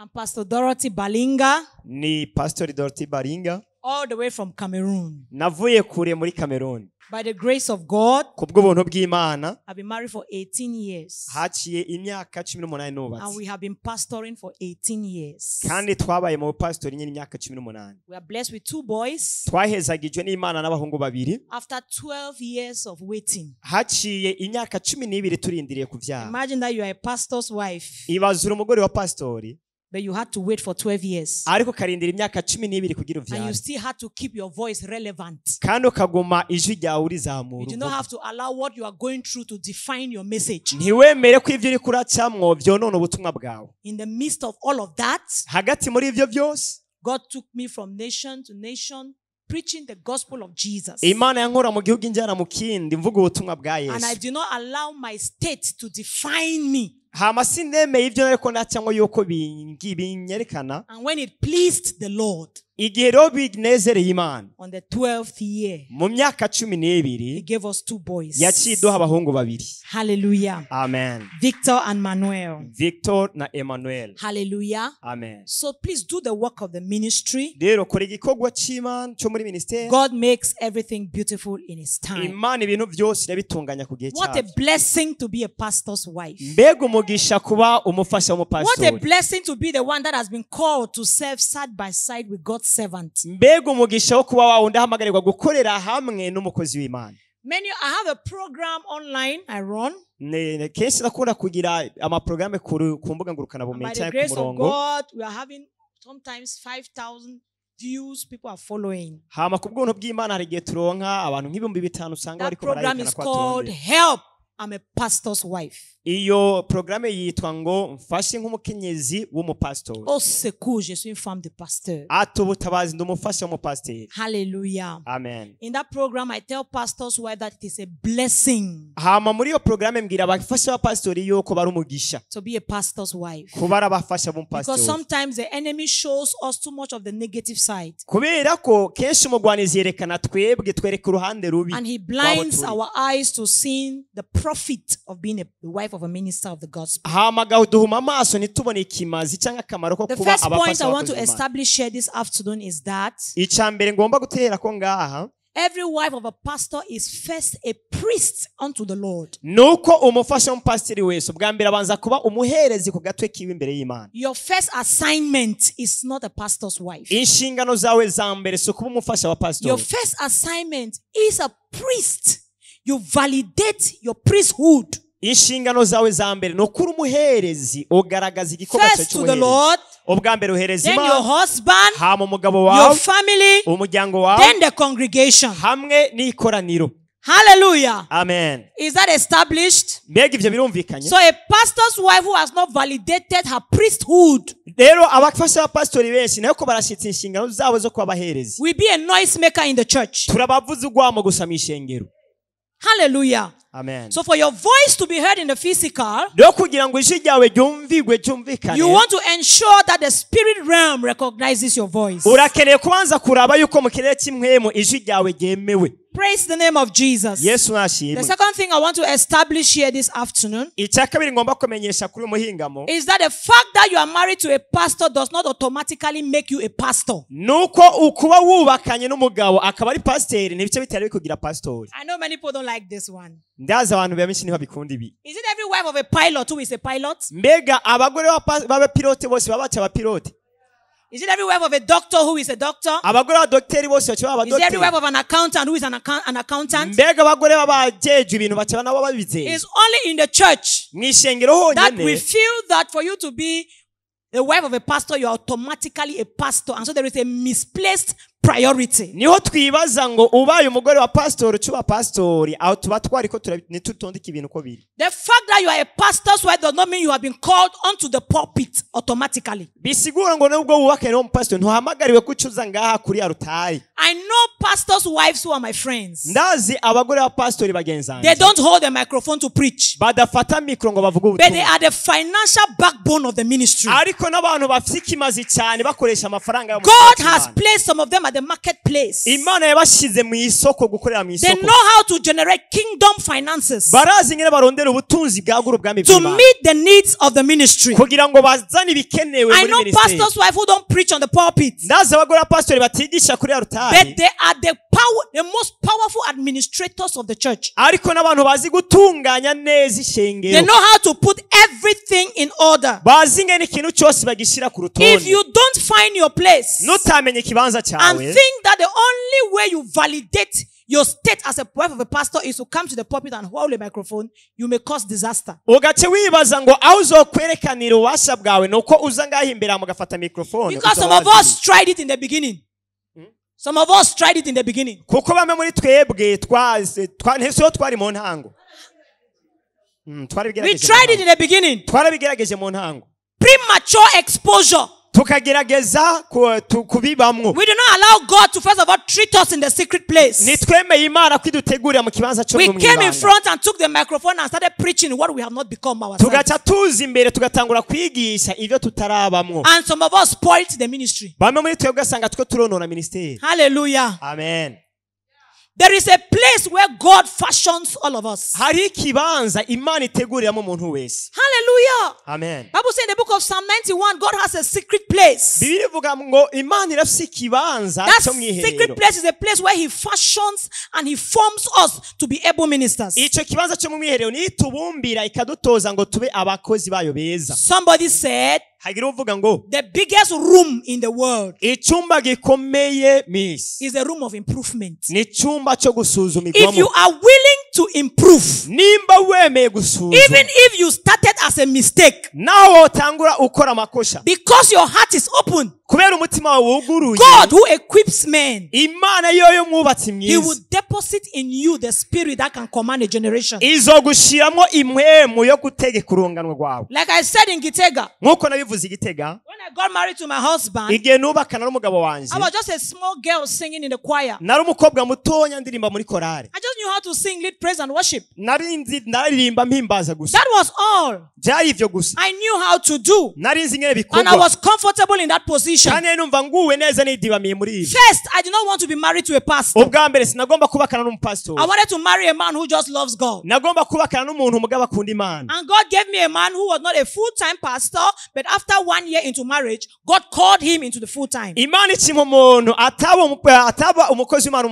I'm Pastor Dorothy Balinga. Ni Pastor Dorothy Balinga. All the way from Cameroon. Navuye kure muri Cameroon. By the grace of God, Kubw'ubuntu bw'Imana. I've been married for 18 years. Haciye imyaka 18 nubatse. And we have been pastoring for 18 years. Kandi twabaye mu pastor nyine imyaka 18. We are blessed with 2 boys. Twahezagijwe n'Imana n'abahungu babiri. After 12 years of waiting. Haciye imyaka 12 turindiriye kuvyara. Imagine that you are a pastor's wife. Ibazura umugore wa pastori. But you had to wait for 12 years. Ariko karindira imyaka 12 kugira uvyara. And you still had to keep your voice relevant. Kandi ukaguma ijwi ryawe urizamura. You do not have to allow what you are going through to define your message. Ntiwemere ko ivyo uri kuracamwo vyonona ubutumwa bwawe. In the midst of all of that, hagati muri ivyo byose, God took me from nation to nation, preaching the gospel of Jesus. Imana yankora mu gihugu injana mu kindi mvuga ubutumwa bwa Yesu. And I do not allow my state to define me. Hama sinemeye ivyo nariko ndacamwo yuko binyerekana. And when it pleased the Lord, igihe rero binezereye Imana, on the 12th year, mu myaka 12 He gave us 2 boys. yaciye iduha abahungu babiri. Hallelujah. Amen. Victor and Manuel. Victor na Emmanuel. Hallelujah. Amen. So please do the work of the ministry. Rero kora igikorwa c'Imana cyo muri ministeri. God makes everything beautiful in His time. Imana ibintu byose irabitunganya ku gihe What a cyabyo. blessing to be a pastor's wife. Mbega umugisha kuba umufasha What a w'umupastori. blessing to be the one that has been called to serve side by side with God's servant. Mbega umugisha wo kuba wawe ndahamagarirwa gukorera hamwe n'umukozi w'Imana. I have a program online I run. Kenshi nakunda kugira amaprograme ku mbuga ngurukana By bumenyi the cyangwa grace ku of murongo. God, we are having sometimes 5,000 views people are following. Hama ku bw'ubuntu bw'Imana hari igihe turonka abantu nk'ibihumbi 5 usanga That bariko program is barayikana kwa called tonde. Help, I'm a pastor's wife. Iyo programe yitwa ngo mfashe nk'umukenyezi w'umupastori. Oh, c'est cool, je suis une femme de pasteur. Atubutabazi ndumufasha w'umupastori. Hallelujah. Amen. In that program, I tell pastors why that it is a blessing Hama muri iyo programe mbwira abafasha b'abapastori yuko bari umugisha. to be a pastor's wife. Kuba ari abafasha Because b'umupastori. sometimes the enemy shows us too much of the negative side. Kubera ko kenshi umugwanizi yerekana twebwe twereka uruhande rubi. And he blinds our eyes to seeing the profit of being the wife of a minister of the gospel. Hama gaduhuma amaso nitubone ikimazi cyangwa akamaro ko The kuba first point abafasha I want to b'Imana. establish here this afternoon is that Icambere ngomba gutera ko ngaha every wife of a pastor is first a priest unto the Lord. nuko umufasha w'umupasiteri wese ubwa mbere abanza kuba umuherezi ku gatwe kiwe imbere y'Imana. Your first assignment is not a pastor's wife. Inshingano zawe za mbere si kuba umufasha wa Your pastori. first assignment is a priest. You validate your priesthood. Inshingano zawe za mbere no kuri umuherezi ugaragaza igikorwa First to the cy'umuherezi. Lord, Ubwa mbere uhereza then your Imana, husband, hama umugabo your wawe, family, umuryango wawe, then the congregation. hamwe n'ikoraniro. Hallelujah. Amen. Is that established? Mbega ivyo birumvikanye? So a pastor's wife who has not validated her priesthood Rero abafasha b'abapastori benshi nayo ko barashitse inshingano zabo zo kuba abaherezi. will be a noisemaker in the church. Turabavuza ugwamo gusa mu ishengero. Hallelujah. Amen. So for your voice to be heard in the physical, Rero kugira ngo ijwi ryawe ryumvikane, you want to ensure that the spirit realm recognizes your voice. urakeneye kubanza kuraba yuko mu kirere cy'imwemu ijwi ryawe ryemewe. Praise the name of Jesus. Yesu The nashimwe. second thing I want to establish here this afternoon Icya kabiri ngomba kumenyesha kuri umuhingamo is that the fact that you are married to a pastor does not automatically make you a pastor. nuko ukuba wubakanye n'umugabo akaba ari pasiteri ntibice bitari bikugira pastori. I know many people don't like this one. Ndazi abantu benshi ntibabikunda ibi. Is it every wife of a pilot who is a pilot? Mbega abagore b'abapilote bose baba baca abapilote. Is it every wife of a doctor who is a doctor? Abagore b'abadokteri bose baca baba Is it every wife abadokiteri. of an accountant who is an accountant? Mbega abagore b'abajejwe ibintu baca nabo babizeye. It's only in the church Mu ishengero that we honyene feel that for you to be the wife of a pastor, you are automatically a pastor. And so there is a misplaced priority. niho twibaza ngo ubaye umugore wa pastori cuba pastori aho tuba twariko nitutondeka ibintu ko biri. The fact that you are a pastor's wife does not mean you have been called onto the pulpit automatically. Bisigura ngo nubwo wubakanye n'umupastori ntuhamagariwe kucuza ngaha kuri ya rutari. I know pastors' wives who are my friends. Ndazi abagore ba pastori bagenzanze. They don't hold a microphone to preach, badafata mikro ngo bavuge but they ubutumwa. are the financial backbone of the ministry. Ariko n'abantu bafite ikimazi cyane bakoresha amafaranga yo mu God Imana. has placed some of them at the marketplace. Imana yabashize mu isoko gukorera mu They isoko. know how to generate kingdom finances Barazi ngene barondera ubutunzi bwagura ubwami to bw'Imana. meet the needs of the ministry. Kugira ngo bazane ibikenewe I muri know ministeri. pastors' wife who don't preach on the pulpit, Ndazi abagore pastori batigisha kuri altari. but they are the most powerful administrators of the church. Ariko n'abantu bazi gutunganya neza They ishengero. know how to put everything in order. Bazi ngene ikintu cyose bagishira ku If rutonde. you don't find your place Nutamenye ikibanza and cyawe. think that the only way you validate your state as a wife of a pastor is to come to the pulpit and hold a microphone, you may cause disaster. Ugace wibaza ngo aho uzokwerekanira ubasha bwawe nuko uza ngaho imbere mugafata microphone. Because some of us tried it in the beginning. Some of us tried it in the beginning. Kuko bamwe muri twebwe twari mu ntango. We tried it in the beginning. Twarabigerageje mu ntango. Premature exposure. Tukagerageza kubibamwo. We do not allow God to first of all treat us in the secret place. Nitwemeye Imana kwidutegurira mu kibanza cyo We mu came in ibanga. front and took the microphone and started preaching what we have not become ourselves. Tugaca tuza imbere tugatangura kwigisha ivyo tutarabamwo. And some of us spoiled the ministry. Bamwe muri twebwe asanga twe turonona ministeri. Hallelujah. Amen. There is a place where God fashions all of us. Hari ikibanza Imana iteguriramo umuntu wese. Hallelujah. Amen. Bible says in the book of Psalm 91, God has a secret place. Bibiri ivuga ngo Imana irafise ikibanza That cyo secret mwiherero. place is a place where He fashions and He forms us to be able ministers. Ico kibanza cyo mu mwiherero ni tubumbira ikadutoza ngo tube abakozi bayo beza. Somebody said, Hagira uvuga ngo the biggest room in the world icumba gikomeye misi is a room of improvement. ni icumba cyo gusuzumirwamo. If you are willing to improve, Nimba wemeye gusuzuma even if you started as a mistake, naho wotangura ukora amakosha because your heart is open, kubera umutima wawe wuguruye, God who equips men, Imana yoyo mwubatsi He will mwiza deposit in you the spirit that can command a generation. izogushiramwo impwemu yo gutegeka urunganwe rwawe. Like I said in Gitega, Nk'uko nabivuze i Gitega, when I got married to my husband, igihe nubakana n'umugabo wanje I was just a small girl singing in the choir. nari umukobwa mutonya ndirimba muri korari. I just knew how to sing, lead praise and worship. Naririmba mpimbaza gusa. That was all Byari ivyo gusa. I knew how to do. Nari nzi ngene And I bikorwa. was comfortable in that position. Kandi numva nguwe neza nidibamiye muri ibi. First, I did not want to be married to a pastor. Ubwa mbere sinagomba kubakana I n'umupastori. wanted to marry a man who just loves God. Nagomba kubakana n'umuntu umugabo akunda Imana. And God gave me a man who was not a full-time pastor, but after 1 year into marriage, God called him into the full-time. Imana ichima umuntu ataba umukozi w'Imana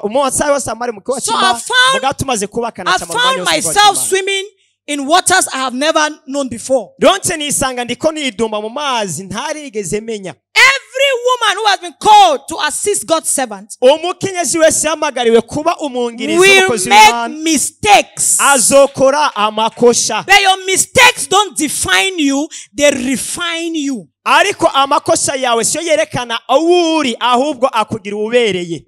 umwatsi wose amari mukiwa So chima I found- mugatumaze kubakana I chama found myself swimming in waters I have never known before. Donche nisanga ndiko nidumba mu mazi ntarigeze menya. Every woman who has been called to assist God's servant Umukenyezi wese yamagariwe kuba umungirizi will umukozi make w'Imana mistakes. azokora amakosha. But your mistakes don't define you, they refine you. Ariko amakosha yawe siyo yerekana awuri ahubwo akugira ubereye.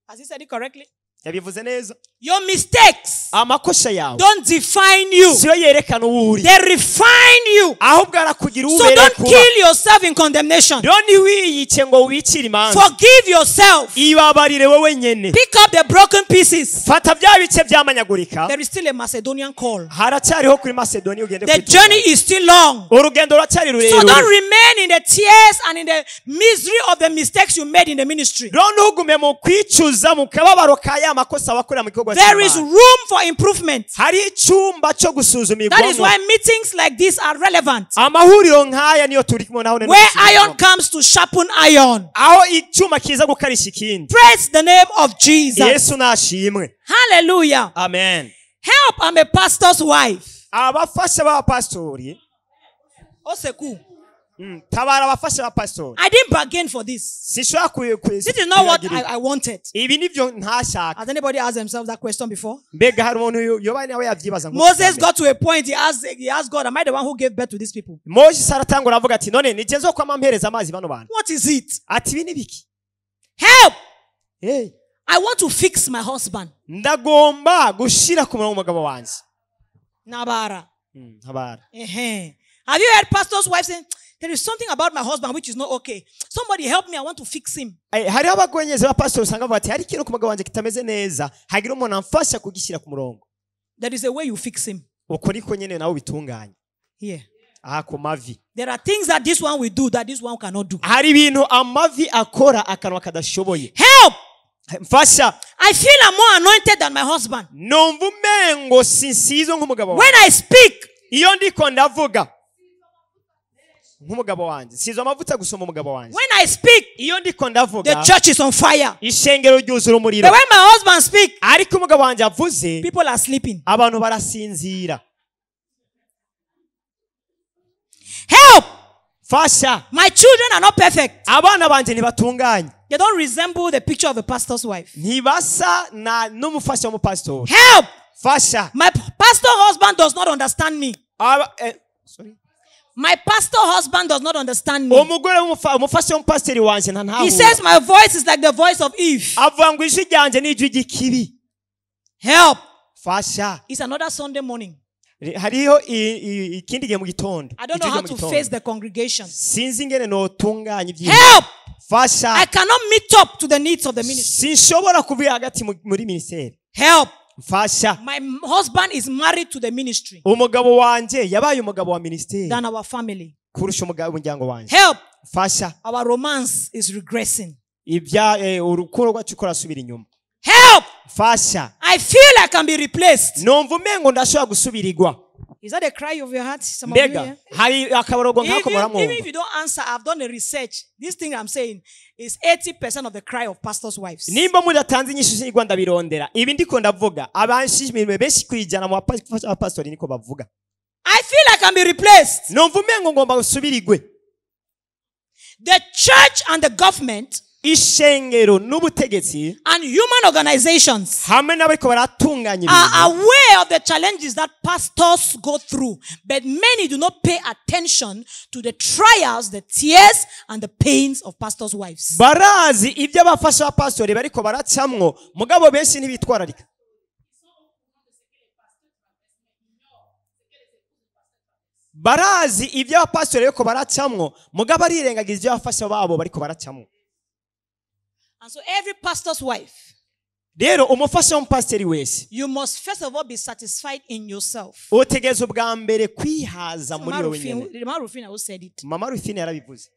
Has he said it correctly? Yabivuze neza. Your mistakes Amakosha yawe don't define you, siyo yerekana uwuri they refine you. ahubwo arakugira So ubereye don't kuba. kill yourself in condemnation. Doni wiyice ngo ubicire imanza. Forgive yourself. Ibabarire wowe nyene. Pick up the broken pieces. Fata bya bice byamanyagurika. There is still a Macedonian call. Haracyariho kuri Macedonia ugende The journey is still long. urugendo ruracyari So rurerure. don't remain in the tears and in the misery of the mistakes you made in the ministry. Don't ugume mu kwicuza mu kababaro ka ya makosa wakorera mu gikorwa There is cy'Imana. room for improvement. Hari icyumba cyo gusuzumirwamo. That is why meetings like this are relevant. Amahuriro nk'aya niyo turi kumwe naho Where iron comes to sharpen iron. aho icyuma kiza gukarisha ikindi. Praise the name of Jesus. Yesu nashimwe. Hallelujah. Amen. Help, I'm a pastor's wife. Abafasha b'abapastori. Oseku. Tabara abafasha b'abapastori. I didn't bargain for this. Sinshobora This is not what I wanted. Ibi nivyo ntashaka. Has anybody asked themselves that question before? Mbega hari umuntu yoba nawe yavyibaza ngo. Moses got to a point, he asked God, am I the one who gave birth to these people? Moses aratangura avuga ati none nije zo kwama mpereza amazi bano bantu. What is it? Ati ibi ni biki? Help! Hey. I want to fix my husband. Ndagomba gushira ku murongo umugabo wanje. Nabara. Habara. Have you heard pastors' wives saying, there is something about my husband which is not okay. Somebody help me, I want to fix him. Hari abagwenyeze ba pastor usanga bavuga ati hari ikintu ku mugabo wanje kitameze neza, hagira umuntu amfasha kugishyira ku murongo. There is a way you fix him. Uko niko nyene nawe bitunganya. Here. aha ku mavi. There are things that this one will do that this one cannot do. Hari ibintu amavi akora akanwa kadashoboye. Help! Mfasha. I feel I'm more anointed than my husband. Numva umengo sinsizo nk'umugabo When wanjye. I speak, Iyo ndiko ndavuga nk'umugabo wanjye. Sizo amavuta gusoma umugabo wanjye. when I speak, Iyo ndiko ndavuga the church is on fire. ishengero ryuzura But umuriro. when my husband speaks, Ariko umugabo wanjye avuze people are sleeping. abantu barasinzira. Help! Fasha. My children are not perfect. Abana banje ntibatunganye. They don't resemble the picture of a pastor's wife. Ntibasa n'umufasha w'umupasitori. Help! Fasha. My pastor husband does not understand me. Sorry. My pastor husband does not understand me. Umugore umufasha w'umupasiteri wanje He says my voice is like the voice of Eve. avuga ngo ijwi ryanje ni ijwi ry'ikibi. Help! Fasha. It's another Sunday morning. Hariho ikindi gihe mu gitondo. I don't know how to face the congregation. Sinzi ingene notunganya ibyinshi. Help! Fasha. I cannot meet up to the needs of the ministry. Sinshobora kuba hagati muri ministeri. Help! Fasha. My husband is married to the ministry Umugabo wanje yabaye umugabo wa ministeri than our family. kurusha umuryango wanje. Help! Fasha. Our romance is regressing. Urukundo rwacu korasubira inyuma. Help! Fasha. I feel I can be replaced. Numva umengo ndashobora gusubirirwa. Is that a cry of your heart? Some of you Mbega here? hari akaborogo nkako Even muramwumva. if you don't answer, I've done a research. This thing I'm saying is 80% of the cry of pastors' wives. Nimba mudatanze inyishu z'Rwanda ndabirondera. Ibi ndiko ndavuga abanshimire benshi kwijana mu bapastori niko bavuga. I feel I can be replaced. Numva umengo ngomba gusubirirwe. The church and the government Ishengero n'ubutegetsi and human organizations hamwe n'abariko baratunganya are ibintu aware of the challenges that pastors go through, but many do not pay attention to the trials, the tears, and the pains of pastors' wives. barazi ibyo abafasha abapastori bariko baracamwo mugabo benshi ntibitwararika. Barazi ibyo abapastori bariko baracamwo mugabo arirengagiza ibyo abafasha babo bariko baracamwo. And so every pastor's wife, Rero umufasha w'umupasiteri wese you must first of all be satisfied in yourself. utegeza ubwa mbere kwihaza muri Mama wowe nyene. Rufina who said it. Mama Rufine yarabivuze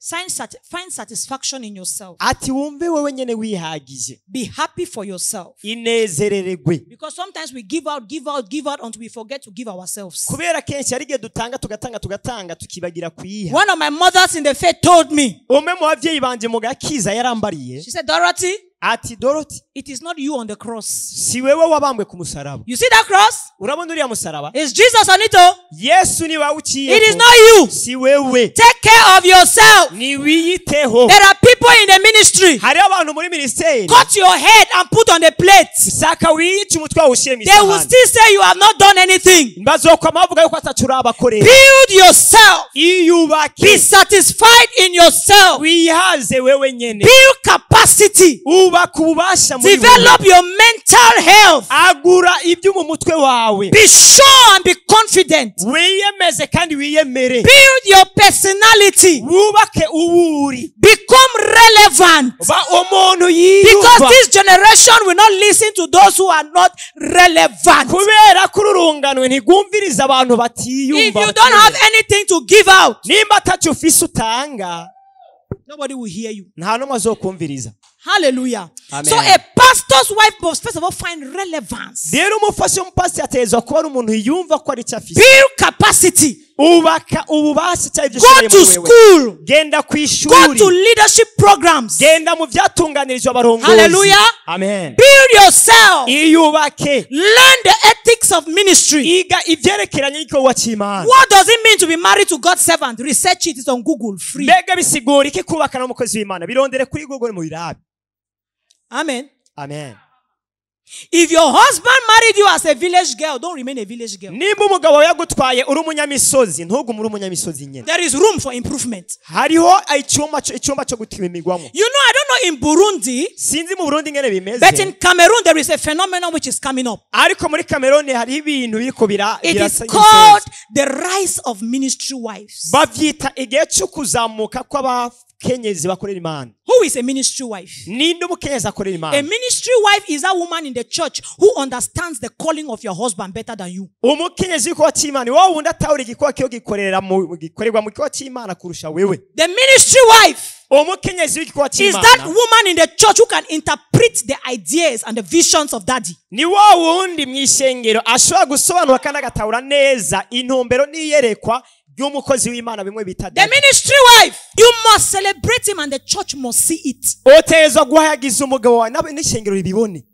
Find satisfaction in yourself. ati wumve wowe nyene wihagije Be happy for yourself. inezerererwe. Because sometimes we give out until we forget to give ourselves. Kubera kenshi hari igihe dutanga tugatanga tukibagira kuyiha. One of my mothers in the faith told me, Umwe mu bavyeyi banje mu gakiza yarambariye she said, Dorothy, ati Dorothy it is not you on the cross. si wewe wabambwe ku musaraba. You see that cross? Urabona uriya musaraba? It's Jesus on it. Oh. Yesu ni wawuciye. It is not you. Si wewe. Take care of yourself. Ni wiyiteho. There are people in the ministry. Hari abantu muri ministeri. Cut your head and put on the plate. Saka wiyice umutwe awushire They will misahani. still say you have not done anything. Bazokwa mavuga yuko atacurabakorera. Build yourself. Iyubake. Be satisfied in yourself. Wihaze wewe nyene. Build capacity. Ubaka ububasha muri wewe. Develop your mental health. Agura ibyo mu mutwe wawe. Be sure and be confident. Wiyemeze kandi wiyemere. Build your personality. Wubake uwuri. Become relevant. Ba umuntu Because yiyumva. this generation will not listen to those who are not relevant. Kubera ko urunganwe ntigumviriza abantu batiyumva. If you don't have anything to give out, nimba atacu ufise utanga nobody will hear you. nta numwe azokumviriza. Hallelujah. Amen. So a pastor's wife must first of all find relevance. Rero umufasha w'umupasiteri atezwa kuba ari umuntu yumva ko ari icyo afise. Build capacity. Ubaka ububasha cyangwa ibyo Go ushoboye to muri wewe. school. Genda ku Go to ishuri. leadership programs. Genda mu byatunganirijwe abarongozi. Hallelujah. Amen. Build yourself. Iyubake. Learn the ethics of ministry. Iga ivyerekeranye n'igikorwa cy'Imana. What does it mean to be married to God's servant? Research it. It's on Google. Free. Mbega bisigura iki kubakana n'umukozi w'Imana? Birondere kuri Google mu birabe. Amen. Amen. If your husband married you as a village girl, don't remain a village girl. Nimba umugabo yagutwaye uri umunyamisozi ntugume uri umunyamisozi nyene. There is room for improvement. Hariho icyumba cyo gutimirwamo. You know, I don't know in Burundi, Sinzi mu Burundi ngene bimeze. but in Cameroon there is a phenomenon which is coming up. Ariko muri Cameroon hari ibintu biriko It is birasa called the rise of ministry wives. bavyita igihe cyo kuzamuka abakenyezi bakorera Imana? Who is a ministry wife? Ninde umukenyezi akorera A Imana? ministry wife is a woman in the church who understands the calling of your husband better than you. Umukenyezi w'ikowa cy'Imana wowe wundi atahura igikowa cyo gikorerwa mu gikowa cy'Imana kurusha wewe. The ministry wife Umukenyezi w'igikowa is that cy'Imana woman in the church who can interpret the ideas and the visions of daddy. ni wa wundi mw'ishengero ashobora gusobanura kandi agatahura neza intumbero n'iyerekwa ry'umukozi w'Imana bimwe bita The ministry wife, you must celebrate him and the church must see it. Otezwa guhayagiza umugabo wawe n'ishengero ribibone.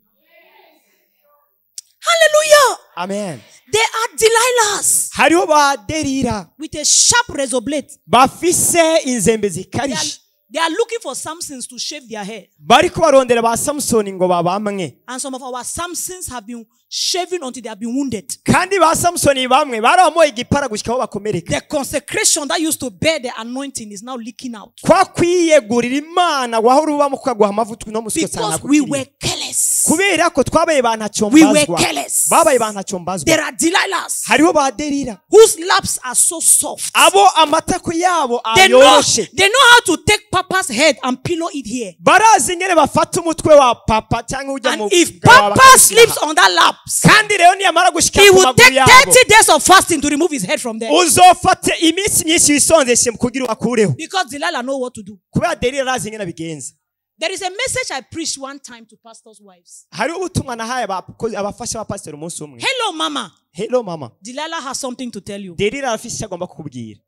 Hallelujah. Amen. There are Delilahs Hariho ba Delila with a sharp razor blade. bafise inzembe They are, zikarishe. they are looking for Samsons to shave their hair. Bariko barondera ba Samsoni ngo babamwe. And some of our Samsons have been shaven until they have been wounded. Kandi ba Samsoni bamwe barabamoye igipara gushikaho bakomereka. The consecration that used to bear the anointing is now leaking out. Kwa kwiyegurira Imana wahora ubamo kukaguha amavuta no musiko Because sana we were careless. kubera ko twabaye bantacyo We were mbazwa. careless. Babaye bantacyo mbazwa. There are Delilahs Hariho ba Delila whose laps are so soft. abo amatako yabo They ayoroshe. know how to take Papa's head and pillow it here. Barazi ngene bafata umutwe wa papa cyangwa ujya mu And if Papa sleeps on that laps, kandi rero niyamara gushika he ku will maguru take yabo 30 days of fasting to remove his head from there. uzofate iminsi myinshi wisonzeshe kugira akureho Because Delilah know what to do. kubera Delila arazi ngene abigenza. There is a message I preached one time to pastors' wives. Hariho ubutumwa nahaye abafasha ba pastor umunsi umwe. Hello, Mama. Hello mama. Delilah has something to tell you. Delila arafise icyo agomba kukubwira.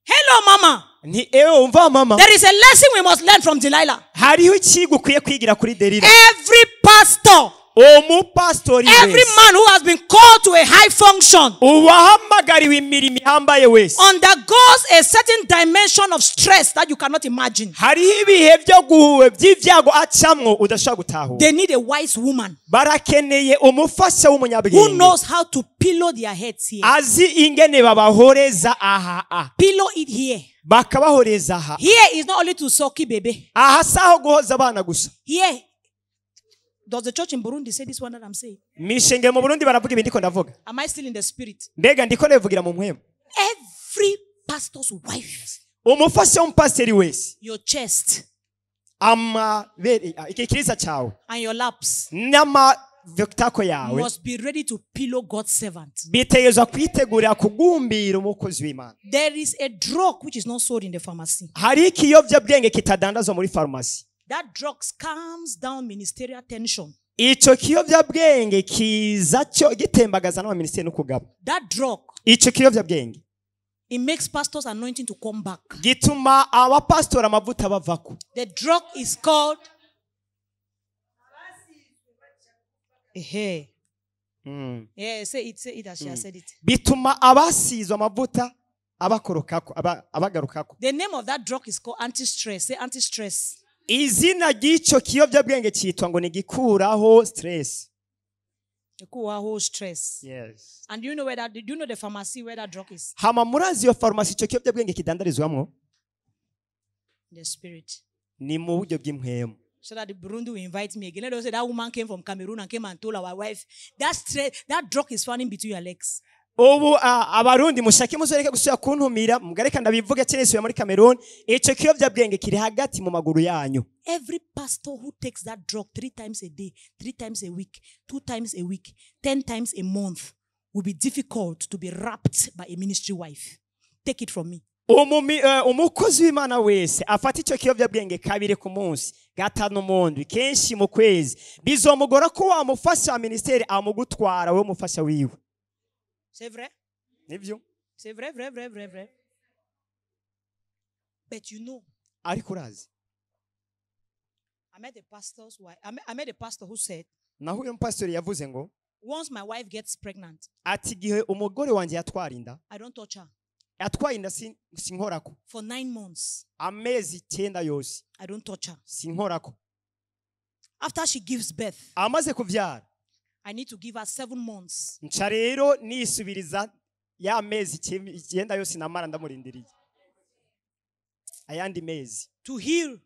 Hello, Mama. Ni ewe umva mama. There is a lesson we must learn from Delilah. Hariho ikigo ukwiye kwigira kuri Delila. Every pastor, Umupastori every wese man who has been called to a high function uwahamagariwe imirimo ihambaye wese undergoes a certain dimension of stress that you cannot imagine. hariho ibihe byo guhuwe by'ibyago acamwo udashobora gutahura. They need a wise woman Barakeneye umufasha who w'umunyabwenge knows how to pillow their heads here. azi ingene babahoreza aha Pillow it here. bakabahoreza aha. Here is not only to soki baby. Aha saho guhoza abana gusa. Here. Does the church in Burundi say this one that I'm saying? Mishenge mu Burundi baravuga ibi ndiko ndavuga. Am I still in the spirit? Mbega ndiko ndavugira mu mpwemu. Every pastor's wife, Umufasha w'umupasiteri wese your chest ikikiriza cyawe and your laps n'amavitako yawe must be ready to pillow God's servant. bitegerezwa kwitegurira kugumbira umukozi w'Imana. There is a drug which is not sold in the pharmacy. Hari ikiyobyabwenge kitadandazwa muri farumasi. That drug calms down ministerial tension. Ico kiyobyabwenge kiza cyo gitembagaza n'abaminisitiri no kugaba. That drug, Ico kiyobyabwenge it makes pastors' anointing to come back. gituma abapastora amavuta bavako. The drug is called Yeah, say it as she has said it. Bituma abasizwe amavuta abakorokako abagarukako. The name of that drug is called anti-stress. Say anti-stress. Izina ry'icyo kiyobyabwenge cyitwa ngo ni gikuraho stress. Whole stress. Yes. And do you know where that? Do you know the pharmacy where that drug is? Hama murazi yo farumasi icyo kiyobyabwenge kidandarizwamwo The spirit. ni mu buryo bw'impwemu. So that the Burundi will invite me again. Let us say that woman came from Cameroon and came and told our wife that drug is running between your legs. Ubu abarundi mushake muzoreke gusubira kuntumira mugareka ndabivuga cyane muri Cameroon icyo kiyobyabwenge kiri hagati mu maguru yanyu. Every pastor who takes that drug 3 times a day, 3 times a week, 2 times a week, 10 times a month will be difficult to be wrapped by a ministry wife. Take it from me. Umukozi w'Imana wese afata icyo kiyobyabwenge kabiri ku munsi gatanu mu ndwi kenshi mu kwezi bizomugora ko wamufasha wa ministeri amugutwara we mufasha wiwe. C'est vrai? Nibyo? C'est vrai, vrai, vrai, vrai, vrai. But you know, ariko urazi I met a pastor who said, naho uyu pastor yavuze ngo once my wife gets pregnant, ati gihe umugore wanjye yatwara inda I don't touch her. Atwaye inda sinkorako. For 9 months, amezi 9 yose I don't touch her. sinkorako. After she gives birth, amaze kuvyara I need to give her 7 months. nca rero nisubiriza ya mezi 9 yose namara ndamurindiriye ayandi mezi To heal.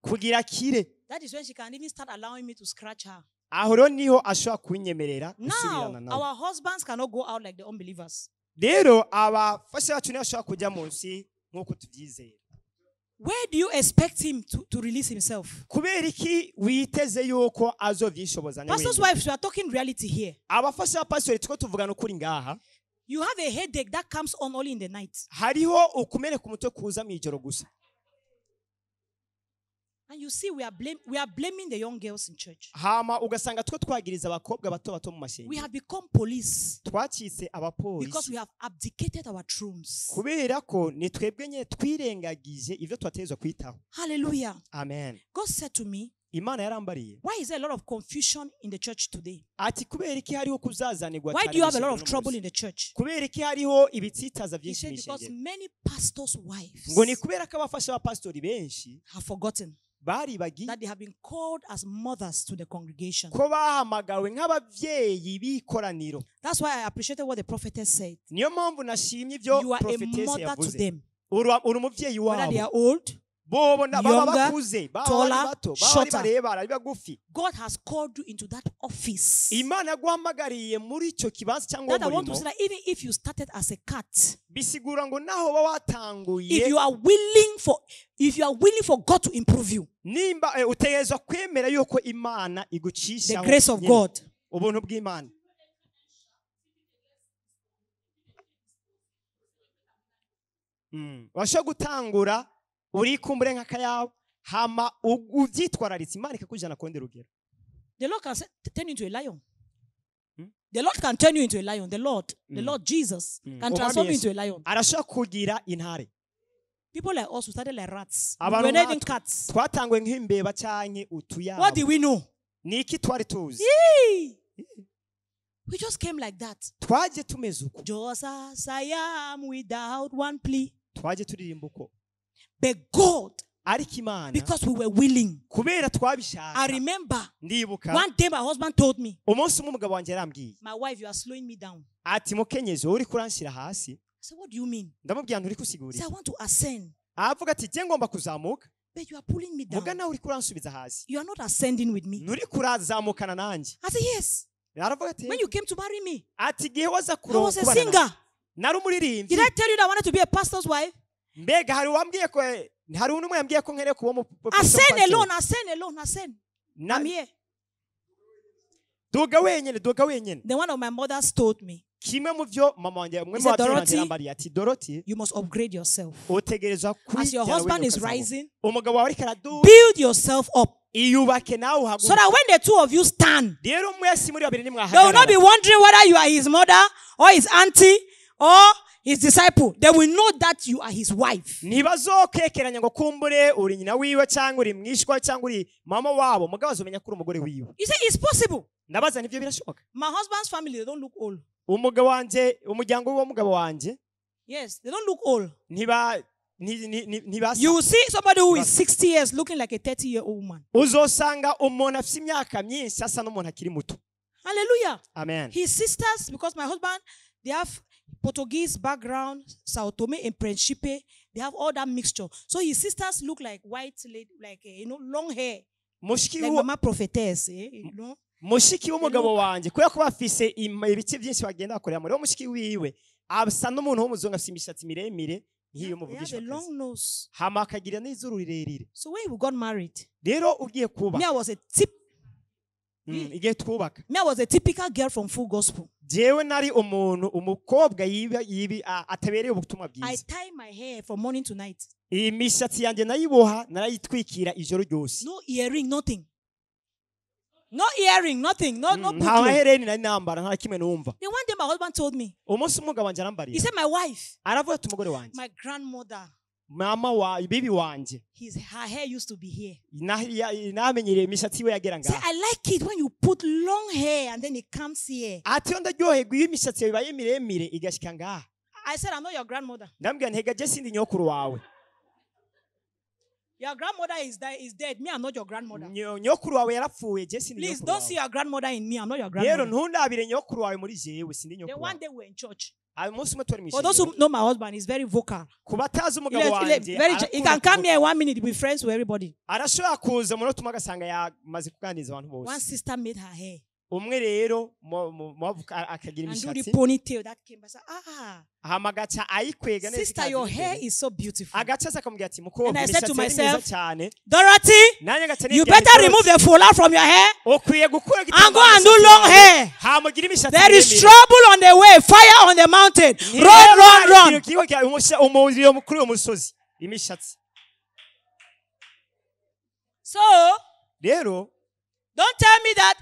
kugira kire. That is when she can even start allowing me to scratch her. aho rero niho ashobora kunyemerera gusubirana Now, nawe. our husbands cannot go out like the unbelievers. Rero abafasha bacu niyo ashobora kujya munsi nk'uko tubyizera. Where do you expect him to release himself? Kubera iki witeze yuko azovyishoboza ne Pastor's wenyine? wives, we are talking reality here. Abafasha pastori two tuvugana ukuri ngaha. You have a headache that comes on only in the night. Hariho ukumene ku mutwe kuza mw'ijoro gusa. And you see, we are blaming the young girls in church. Hama ugasanga two twagiriza abakobwa bato bato mu We mashengero. have become police Twacitse because abapolisi we have abdicated our thrones. kubera ko ni twebwe nye twirengagije ivyo twatezwa kwitaho. Hallelujah. Amen. God said to me, Imana yarambariye why is there a lot of confusion in the church today? ati kubera iki hariho kuzazanirwa Why cyane do you have a lot mw'ishengero of no trouble munsi? in the church? Kubera iki hariho ibitsitaza He byinshi said because mw'ishengero? many pastors' wives Ngo ni kubera ko abafasha abapastori benshi have forgotten baribagiye that they have been called as mothers to the congregation. ko bahamagawe nk'abavyeyi b'ikoraniro. That's why I appreciated what the prophetess said. Niyo mpamvu nashimye ibyo You are a prophetess mother to yavuze. them. Uri umuvyeyi Whether they wabo. are old, Bobo baba younger, bakuze, baba taller, bari bato, baba shorter. bari barebare, ari bagufi. God has called you into that office. Imana yaguhamagariye muri ico kibanza cyangwa That I want to umurimo. say that even if you started as a cat, Bisigura ngo naho baba watanguye if you are willing for God to improve you, nimba utegerezwa kwemera yuko Imana the igucishaho grace of nyene. God. Ubuntu bw'Imana. Washobora gutangura uri kumbure nk'akayawe hama uvyitwararitse Imana ikakujana konde rugero. The Lord can turn you into a lion. The Lord can turn you into a lion. The Lord Jesus can transform you into a lion. Arashobora kugira intare. People like us who started like rats. We Abantu were not even nkatwe cats. twatangwe nk'imbeba canke What utuyabo. did we know? Niki twari tuzi? Yee! We just came like that. Twaje tumeze uko. Just as I am without one plea. Twaje turirimba uko. But God, Ariko Imana because we were willing. kubera I twabishaka. remember Ndibuka one day my husband told me, umunsi umwe umugabo wanje yarambwiye my wife, you are slowing me down. ati mukenyezi uri kuranshira hasi. I said, what do you mean? Ndamubwira nturi He said, kusigurira. I want to ascend. Avuga ati je ngomba kuzamuka. But you are pulling me down. Muga nawe uri kuransubiza hasi. You are not ascending with me. Nturi kurazamukana nanje. I said, yes. Aravuga ati When you came to marry me, ati gihe waza I was a kurongora. singer. Nari umuririmbyi. Did I tell you that I wanted to be a pastor's wife? Mbega hari wambwiye ko hari umwe yambwiye ko nkeneye kuba Ascend alone, ascend alone, ascend. I'm here. Duga wenyene. Then one of my mothers told me, Kimwe mu byo mama wanje mwe He said, mu Dorothy, yambariye ati Dorothy you must upgrade yourself. utegerezwa As your husband is rising, umugabo wawe ariko araduga build yourself up. iyubake nawe So uhaguruke. that when the two of you stand, Rero mwese muri babiri they will not be nimwahagarara wondering whether you are his mother or his auntie or his disciple. They will know that you are his wife. ntibazokekeranya ngo kumbure uri nyina wiwe cyangwa uri mwishwa cyangwa uri mama wabo mugabo azomenya ko uri umugore wiwe. You say it's possible. Ndabaza nivyo birashoboka. My husband's family, they don't look old. Umugabo wanje umuryango w'umugabo wanje Yes, they don't look old. ntibasa. You will see somebody who is 60 years looking like a 30-year-old man. Uzosanga umuntu afite imyaka myinshi asa n'umuntu akiri muto. Hallelujah. Amen. His sisters, because my husband, they have Portuguese background, Sao Tome and Principe, they have all that mixture. So his sisters look like white lady, like long hair, like Mama Prophetess, mushiki w'umugabo wanje kubera ko bafise ibice byinshi bagenda bakorera muri mushiki wiwe asa n'umuntu w'umuzungu afite imishatsi miremire nk'iyo muvugisha hama akagira n'izuru rirerire. So when we got married, rero ugiye kuba me I was a typical girl from Full Gospel. jewe nari umukobwa atabereye ubutumwa I bwiza. tie my hair from morning to night. Imishatsi yanjye nayiboha narayitwikira ijoro ryose. No earring, nothing. No earring, nothing. No nta booklet. mahereni nari nambara nta kimwe numva. Then one day my husband told me, umunsi umugabo wanje he arambariye said, my wife, aravuga ati umugore wanje my grandmother, mama wa bibi wanje her hair used to be here. namenyereye imishatsi iwe yagera Say, ngaha. I like it when you put long hair and then it comes here. ati yo ndaryoherwa iyo imishatsi yawe ibaye miremire igashika ngaha. I said, I'm not your grandmother. ndambwira ntega je sindi nyokuru wawe. Your grandmother is dead. Me, I'm not your grandmother. nyokuru wawe yarapfuye je sindi Please nyokuru don't see wawe. your grandmother in me. I'm not your rero grandmother. ntundabire nyokuru wawe muri jewe sindi Then nyokuru one wawe. day we're in church. ayo munsi umwe twari For those who mwishimye know my husband, he's very vocal. kubatazi umugabo wanje He can come here 1 minute to be friends with everybody. arashobora kuza umunota umwe agasanga yamaze kuganiriza abantu One bose. sister made her hair. umwe rero akagira and do the imishatsi ponytail that came. I said, hama agaca ayikwega neza sister, your hair is so beautiful. agaca akamubwira ati mukobwa And I said to imishatsi ni myiza myself, cyane Dorothy, nanjye agaca you better remove the foulard from your hair ukwiye gukura and go and do long hair. hama ugira imishatsi There is trouble on the way, fire on the mountain. Run. umuriro mukuru umusozi imishatsi. So, rero don't tell me that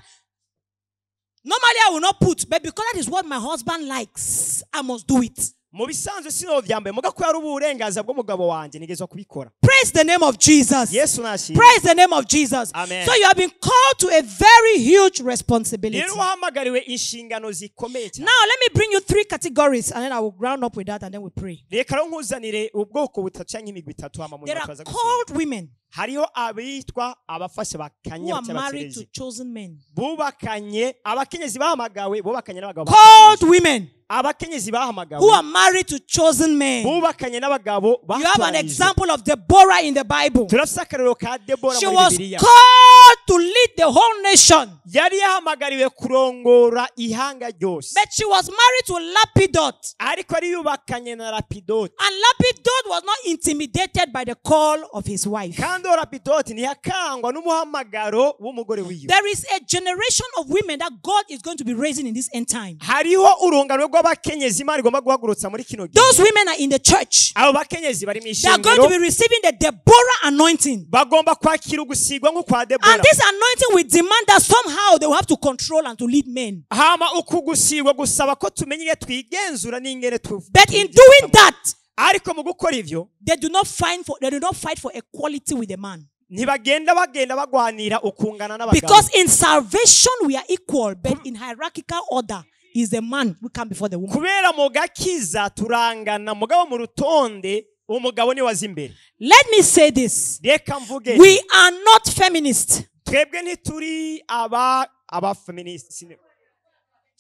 normally I will not put, but because that is what my husband likes, I must do it. mu bisanzwe sinovyambaye muga ko yari uburenganzira bw'umugabo wanje nigezwa kubikora. Praise the name of Jesus. Yesu nashimwe. Praise the name of Jesus. Amen. So you have been called to a very huge responsibility. rero wahamagariwe inshingano zikomeye cyane. Now let me bring you 3 categories and then I will round up with that and then we pray. reka rero nkuzanire ubwoko butatu cyangwa imigwi itatu hama mu There nyuma are tubaza called women hariho abitwa abafasha bakanye who are married to chosen men. bubakanye abakenyezi bahamagawe bubakanye n'abagabo Called women abakenyezi bahamagawe who are married to chosen men. bubakanye n'abagabo You have an example of Deborah in the Bible. turafise akarero ka Debora She muri was Bibiliya. called to lead the whole nation. yari yahamagariwe kurongora ihanga ryose But she was married to Lapidot. ariko ari yubakanye na Lapidoti And Lapidot was not intimidated by the call of his wife. kandi Lapidoti ntiyakangwa n'umuhamagaro w'umugore wiwe. There is a generation of women that God is going to be raising in this end time. hariho urungano rw'abakenyezi Imana igomba guhagurutsa muri kino gihe. Those women are in the church. abo bakenyezi bari mu They are going to be ishengero receiving the Deborah anointing. bagomba kwakira ugusigwa nk'ukwa Debora. And this anointing will demand that somehow they will have to control and to lead men. hama uku gusigwa gusaba ko tumenya ingene twigenzura n'ingene But in doing that, ariko mu gukora ivyo they do not fight for equality with a man. ntibagenda bagwanira ukungana n'abagabo. Because in salvation we are equal, but in hierarchical order is the man who come before the woman. kubera mu gakiza turangana mugabo mu rutonde umugabo ni waza imbere. Let me say this. reka mvuge We are not feminists. twebwe ntituri aba feminist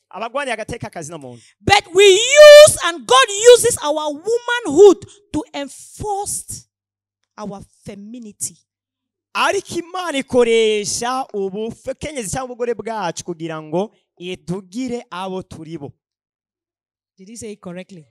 abagwanya agateka kazi na muntu. But we use and God uses our womanhood to enforce our femininity. ariko Imana ikoresha ubukenyezi cyangwa ubugore bwacu kugira ngo itugire abo turibo. Did he say it correctly?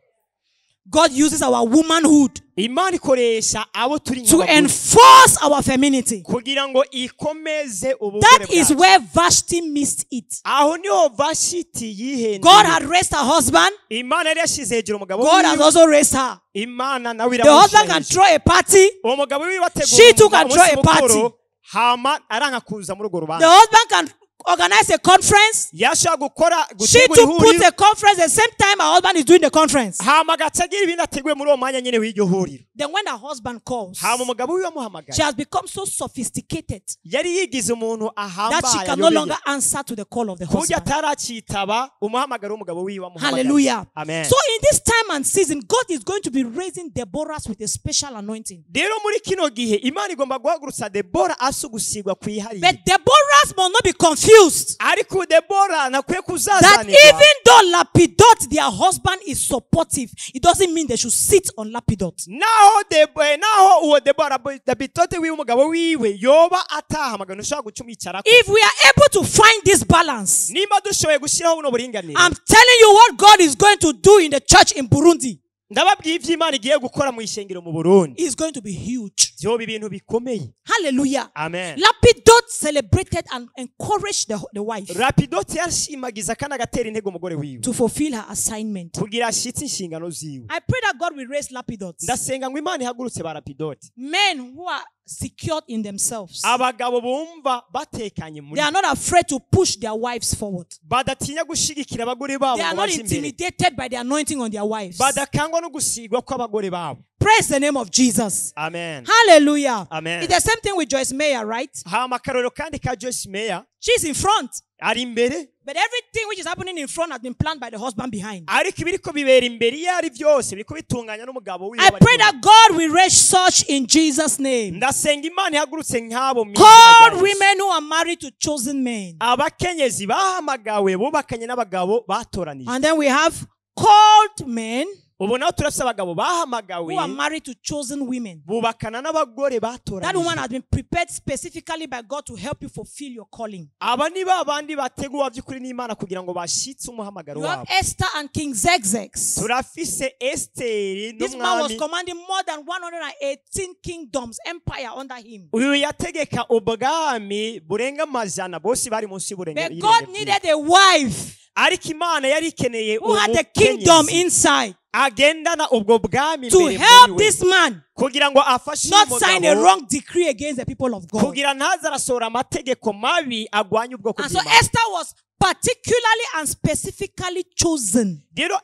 God uses our womanhood Imana ikoresha abo turi to nk'abagore enforce our femininity. kugira ngo ikomeze ubugore That is bwacu. where Vashti missed it. aho niho Vashiti yihendeye. God had raised her husband. Imana yari yashize hejuru umugabo God has wiwe. also raised her. Imana nawe The husband can throw a party. umugabo wiwe She too ategura can throw a party. mukuru hama aranka kuza muri urwo The rubanza. husband can organize a conference. yashaka gukora She gutegura too puts ihuriro a conference the same time her husband is doing the conference. hama agacagira ibindi ateguye muri uwo mwanya nyine w'iryo huriro. Then when her husband calls, hama umugabo wiwe she amuhamagaye has become so sophisticated yari yigize umuntu that she ahambaye can no longer answer to the call of the kuburyo husband. ataracitaba umuhamagaro w'umugabo wiwe amuhamagaye. Hallelujah. Amen. So in this time and season, God is going to be raising Deborahs with a special anointing. rero muri kino gihe Imana igomba guhagurutsa Debora asugusigwa kwihariye. But Deborahs must not be confused ariko Debora nakwiye that kuzazanirwa even though Lapidot, their husband, is supportive, it doesn't mean they should sit on Lapidot. naho uwo Debora Lapidoti wiwe umugabo wiwe yoba atahamagara ushaka gucumicara. If we are able to find this balance, nimba dushoboye gushyiraho buno buringanire I'm telling you what God is going to do in the church in Burundi ndababwiye ivyo Imana igiye gukora mu ishengero mu Burundi is going to be huge. vyoba ibintu bikomeye. Hallelujah. Amen. Lapidot celebrated and encouraged the wife Lapidoti yashimagiza kandi agatera intego umugore wiwe to fulfill her assignment. kugira ashitse inshingano ziwe. I pray that God will raise Lapidots, ndasenga ngo Imana ihagurutse ba Lapidoti, men who are secured in themselves. abagabo bumva batekanye muri They are not afraid to push their wives forward. badatinya gushigikira abagore babo They are ngo not baje imbere, intimidated by the anointing on their wives. badakangwa no gusigwa kw'abagore babo. Praise the name of Jesus. Amen. Hallelujah. Amen. It's the same thing with Joyce Meyer, right? hama akarorero kandi ka Joyce Meyer She's in front, ari imbere, but everything which is happening in front has been planned by the husband behind. ariko ibiriko bibera imbere iyo ari byose biriko bitunganya n'umugabo wiwe. I pray that God will raise such in Jesus' name. ndasenga Imana ihagurutse nk'abo mu Called izina rya Yesu. women who are married to chosen men. abakenyezi bahamagawe bubakanye n'abagabo batoranije. And then we have called men ubu naho turafise abagabo bahamagawe who are married to chosen women. bubakana n'abagore That woman batoranijwe. has been prepared specifically by God to help you fulfill your calling. Aba ni ba bandi bateguwe by'ukuri n'Imana kugira ngo bashitse umuhamagaro You have wabo. Esther and King Xerxes. Turafise Esteri This man was n'umwami. commanding more than 118 kingdoms, empire under him. Uyu yategeka ubwami burenga amajana, bose bari munsi y'uburengero. But God needed a wife Ariko Imana yari ikeneye who had the kingdom umukenyezi inside agendana ubwo bwami to imbere help muri we, this man kugira ngo afashe not sign a umugabo wrong decree against the people of God. kugira ntaze arasohora amategeko mabi agwanye ubwoko And so bw'Imana. Esther was particularly and specifically chosen. Rero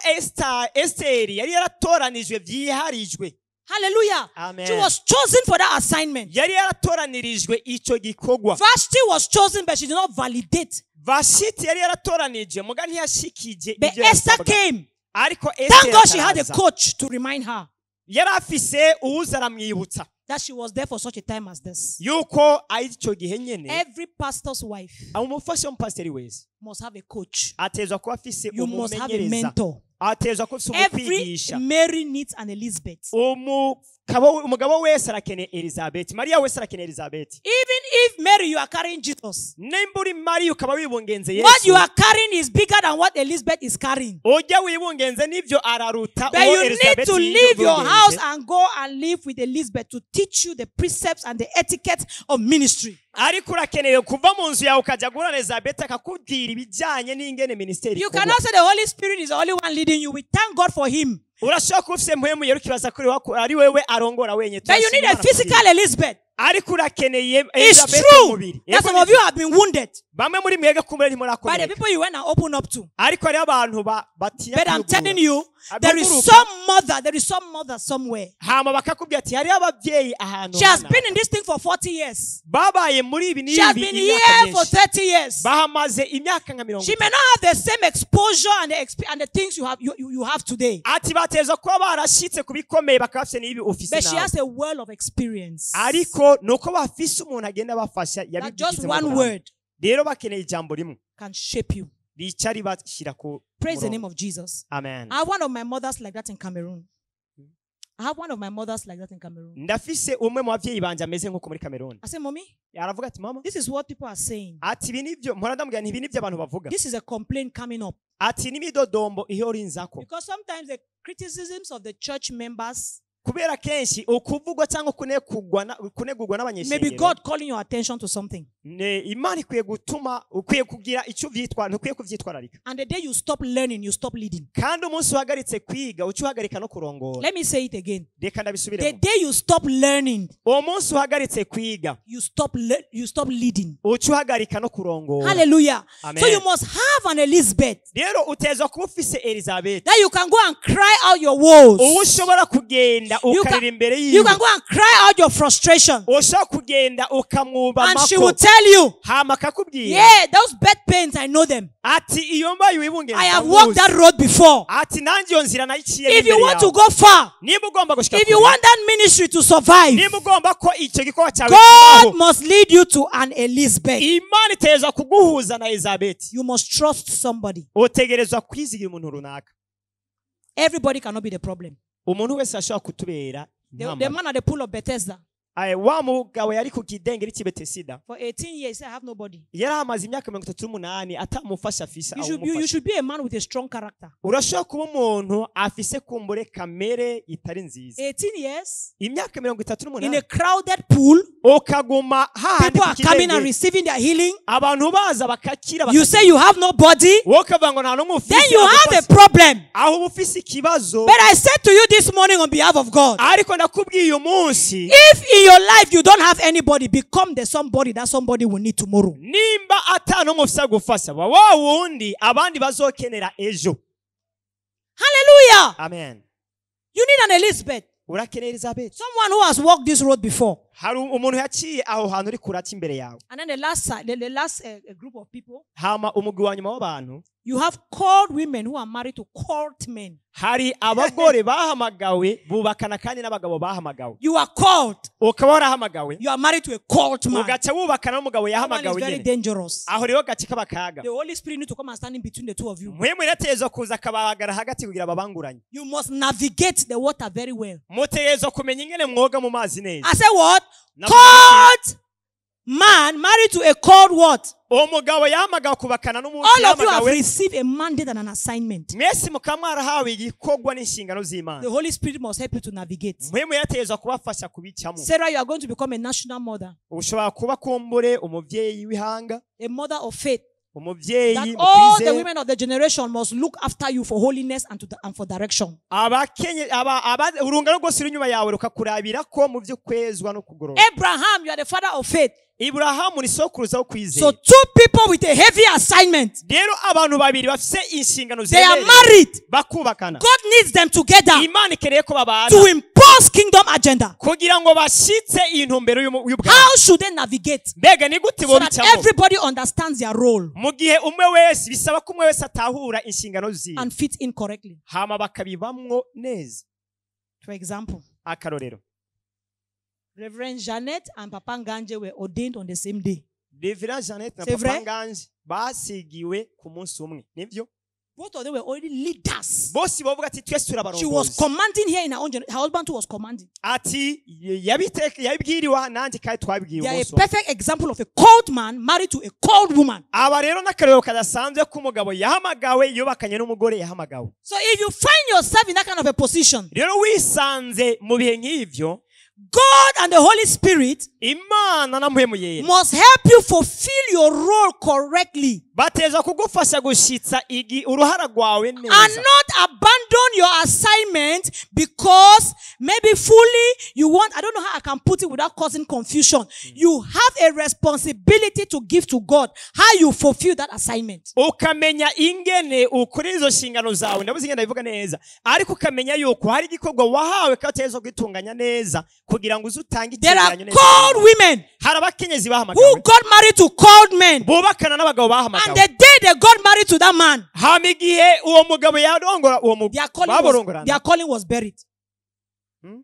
Esteri yari yaratoranijwe byiharijwe. Hallelujah. Amen. She was chosen for that assignment. Yari yaratoranijwe icyo gikorwa. Vashti was chosen, but she did not validate. Vashiti yari yaratoranije muga ntiyashikije But ibyo Esther yasabwa. came. Ariko Thank God she had a Esther coach to remind her yari afise uwuza aramwibutsa that she was there for such a time as this. yuko ari icyo gihe nyene Every pastor's wife umufasha w'umupasiteri wese must have a coach. atezwa kuba afise You must have a umumenyereza, mentor. atezwa kuba afise Every umukwigisha. Mary needs an Elizabeth. Umugabo wese arakeneye Elizabeth, Mariya wese arakeneye Elizabeth. Even if Mary, you are carrying Jesus, Nimba uri Mariya ukaba wibungenze what you Yesu, are carrying is bigger than what Elizabeth is carrying. ujya wibungenze n'ivyo araruta But uwo you need Elizabeth to leave your house yibungenze. and go and live with Elizabeth to teach you the precepts and the etiquette of ministry. Ariko urakeneye kuva mu nzu yawe ukajya guhura na Elizabeth akakubwira ibijyanye n'ingene ministeri You ikorwa. cannot say the Holy Spirit is the only one leading you. We thank God for him. Urashobora kuba ufise mpwemu yera ukibaza kuri ari wewe arongora wenye. But you need a physical Elizabeth. Ariko urakeneye It's Elizabeth true umubiri. that some of you have been wounded Bamwe muri mwege kumure by the ntimurakomeye. people you went and opened up to. Ariko ari abantu batiya. But I'm telling you, there is some mother somewhere. Hama bakakubwira ati hari abavyeyi ahantu. She has been in this thing for 40 years. Babaye muri ibi She has n'ibi been imyaka here for myinshi. 30 years. Bahamaze imyaka nka 30. She may not have the same exposure and the things you have today. Ati bateza kuba barashitse kubikomeye bakafise n'ibi ofisi But she nawe. has a world of experience. Ariko nuko bafise umuntu agenda bafasha That just yabigize one word rero bakeneye ijambo rimwe can shape you. rica ribashira ku Praise the murongo. name of Jesus. Amen. I have one of my mothers like that in Cameroon. Ndafise umwe mu bavyeyi banje ameze nkuko muri Cameroon. I say, Mommy, Aravuga ati mama, this is what people are saying. ati ibi nivyo mpora ndambwira nti ibi nivyo abantu bavuga. This is a complaint coming up. Ati n'imidodombo ihora inzako. Because sometimes the criticisms of the church members, Kubera kenshi ukuvugwa cyangwa kunegurwa maybe n'abanyeshengero. God calling your attention to something. Ne Imana ikwiye gutuma ukwiye kugira icyo vyitwara, ntukwiye kuvyitwararika. And the day you stop learning, you stop leading. Kandi umunsi uhagaritse kwiga uci uhagarika no kurongora. Let me say it again. Reka The ndabisubiremo. day you stop learning, Uwo munsi uhagaritse kwiga you stop leading. uci uhagarika no kurongora. Hallelujah. Amen. So you must have an Elizabeth Rero utezwa kuba ufise Elizabeth. that you can go and cry out your woes. Ushobora kugenda ukarira imbere You yiwe. can go and cry out your frustration. Ushobora kugenda ukamwuba And she mako. will tell you, Hama akakubwira. yeah, those bed pains, I know them. Ati iyo mbaye wibungenze. I have walked that road before. Ati nanjye iyo nzira nayiciye. If you want to go far, niba ugomba gushika if you want that ministry to survive, niba ugomba ko icyo gikorwa cyawe God kibaho, must lead you to an Elizabeth. Imana iteza kuguhuza na Elizabeth. You must trust somebody. Utegerezwa kwizigira umuntu runaka. Everybody cannot be the problem. Umuntu wese ashobora kutubera The intambara. man at the pool of Bethesda, Wa mugabo yari ku kidengeri cy'i Betesida. for 18 years, he said, I have nobody. Yari amaze imyaka 38 atamufasha afisa. You should be a man with a strong character. Urashobora kuba umuntu afise kumbure kamere itari nziza. 18 years Imyaka in a 38 crowded pool, ukaguma hahandi people ku are coming and kidengeri. receiving their healing. Abantu baza bakakira You say you have no body, wowe ukavuga ngo nta n'umwe ufise, then you have a agufasha. problem. Aho uba ufise ikibazo. But I said to you this morning on behalf of God, Ariko ndakubwiye uyu munsi, if in your life you don't have anybody, become the somebody that somebody will need tomorrow. nimba ata n'umwe ufise agufasha, ba wa wundi abandi bazokenera ejo. Hallelujah. Amen. You need an Elizabeth. Urakenera Elizabeth. Someone who has walked this road before. Hari umuntu yaciye aho hantu uri kurata imbere yawe. And then the last group of people, Hama umugwi wa nyuma w'abantu, You have called women who are married to called men. Hari abagore bahamagawe bubakana kandi n'abagabo bahamagawe. You are called. Ukaba warahamagawe. You are married to a called man. Ugaca wubakana n'umugabo yahamagawe nyene. Very dangerous. Aho rero gace kabakaga. The Holy Spirit need to come and stand in between the two of you. Mwemwe natezo kuza kabagara hagati kugira babanguranye. You must navigate the water very well. Mutezo kumenya ingene mwoga mu mazi neza. I say what? Called man married to a called what? Umugabo yahamagawe kubakana n'umuntu yahamagawe. All of you have received a mandate and an assignment. Mwese mukamwarahawe igikogwa n'inshingano z'Imana. The Holy Spirit must help you to navigate. Mwemwe yatezo kubafasha kubicamo. Sarah, you are going to become a national mother. Ushobora kuba kumbure umuvyeyi w'ihanga. A mother of faith. That all the women of the generation must look after you for holiness and for direction. Abraham, you are the father of faith. So 2 people with a heavy assignment. They are married. God needs them together to impose kingdom agenda. How should they navigate so that everybody understands their role and fit in correctly? For example, Reverend Janet and Papa Nganje were ordained on the same day. Reverend Janet and Papa Nganje basigiwe ku munsi umwe. Nivyo? Both of them were already leaders. Bosi bavuga ati twese turabarongozi. She was commanding here in her own generation. Her husband too was commanding. Ati yabibwiriwa nanje kandi twabibwiwe umunsi. They are a perfect example of a called man married to a called woman. Aba rero nakarero kadasanzwe ko umugabo yahamagawe yubakanye n'umugore yahamagawe. So if you find yourself in that kind of a position, rero wisanze mu bihe nk'ivyo, God and the Holy Spirit must help you fulfill your role correctly. And not abandon your assignment because maybe fully you want, I don't know how I can put it without causing confusion. You have a responsibility to give to God how you fulfill that assignment. There are called women who got married to called men. And the day they got married to that man, their calling was buried.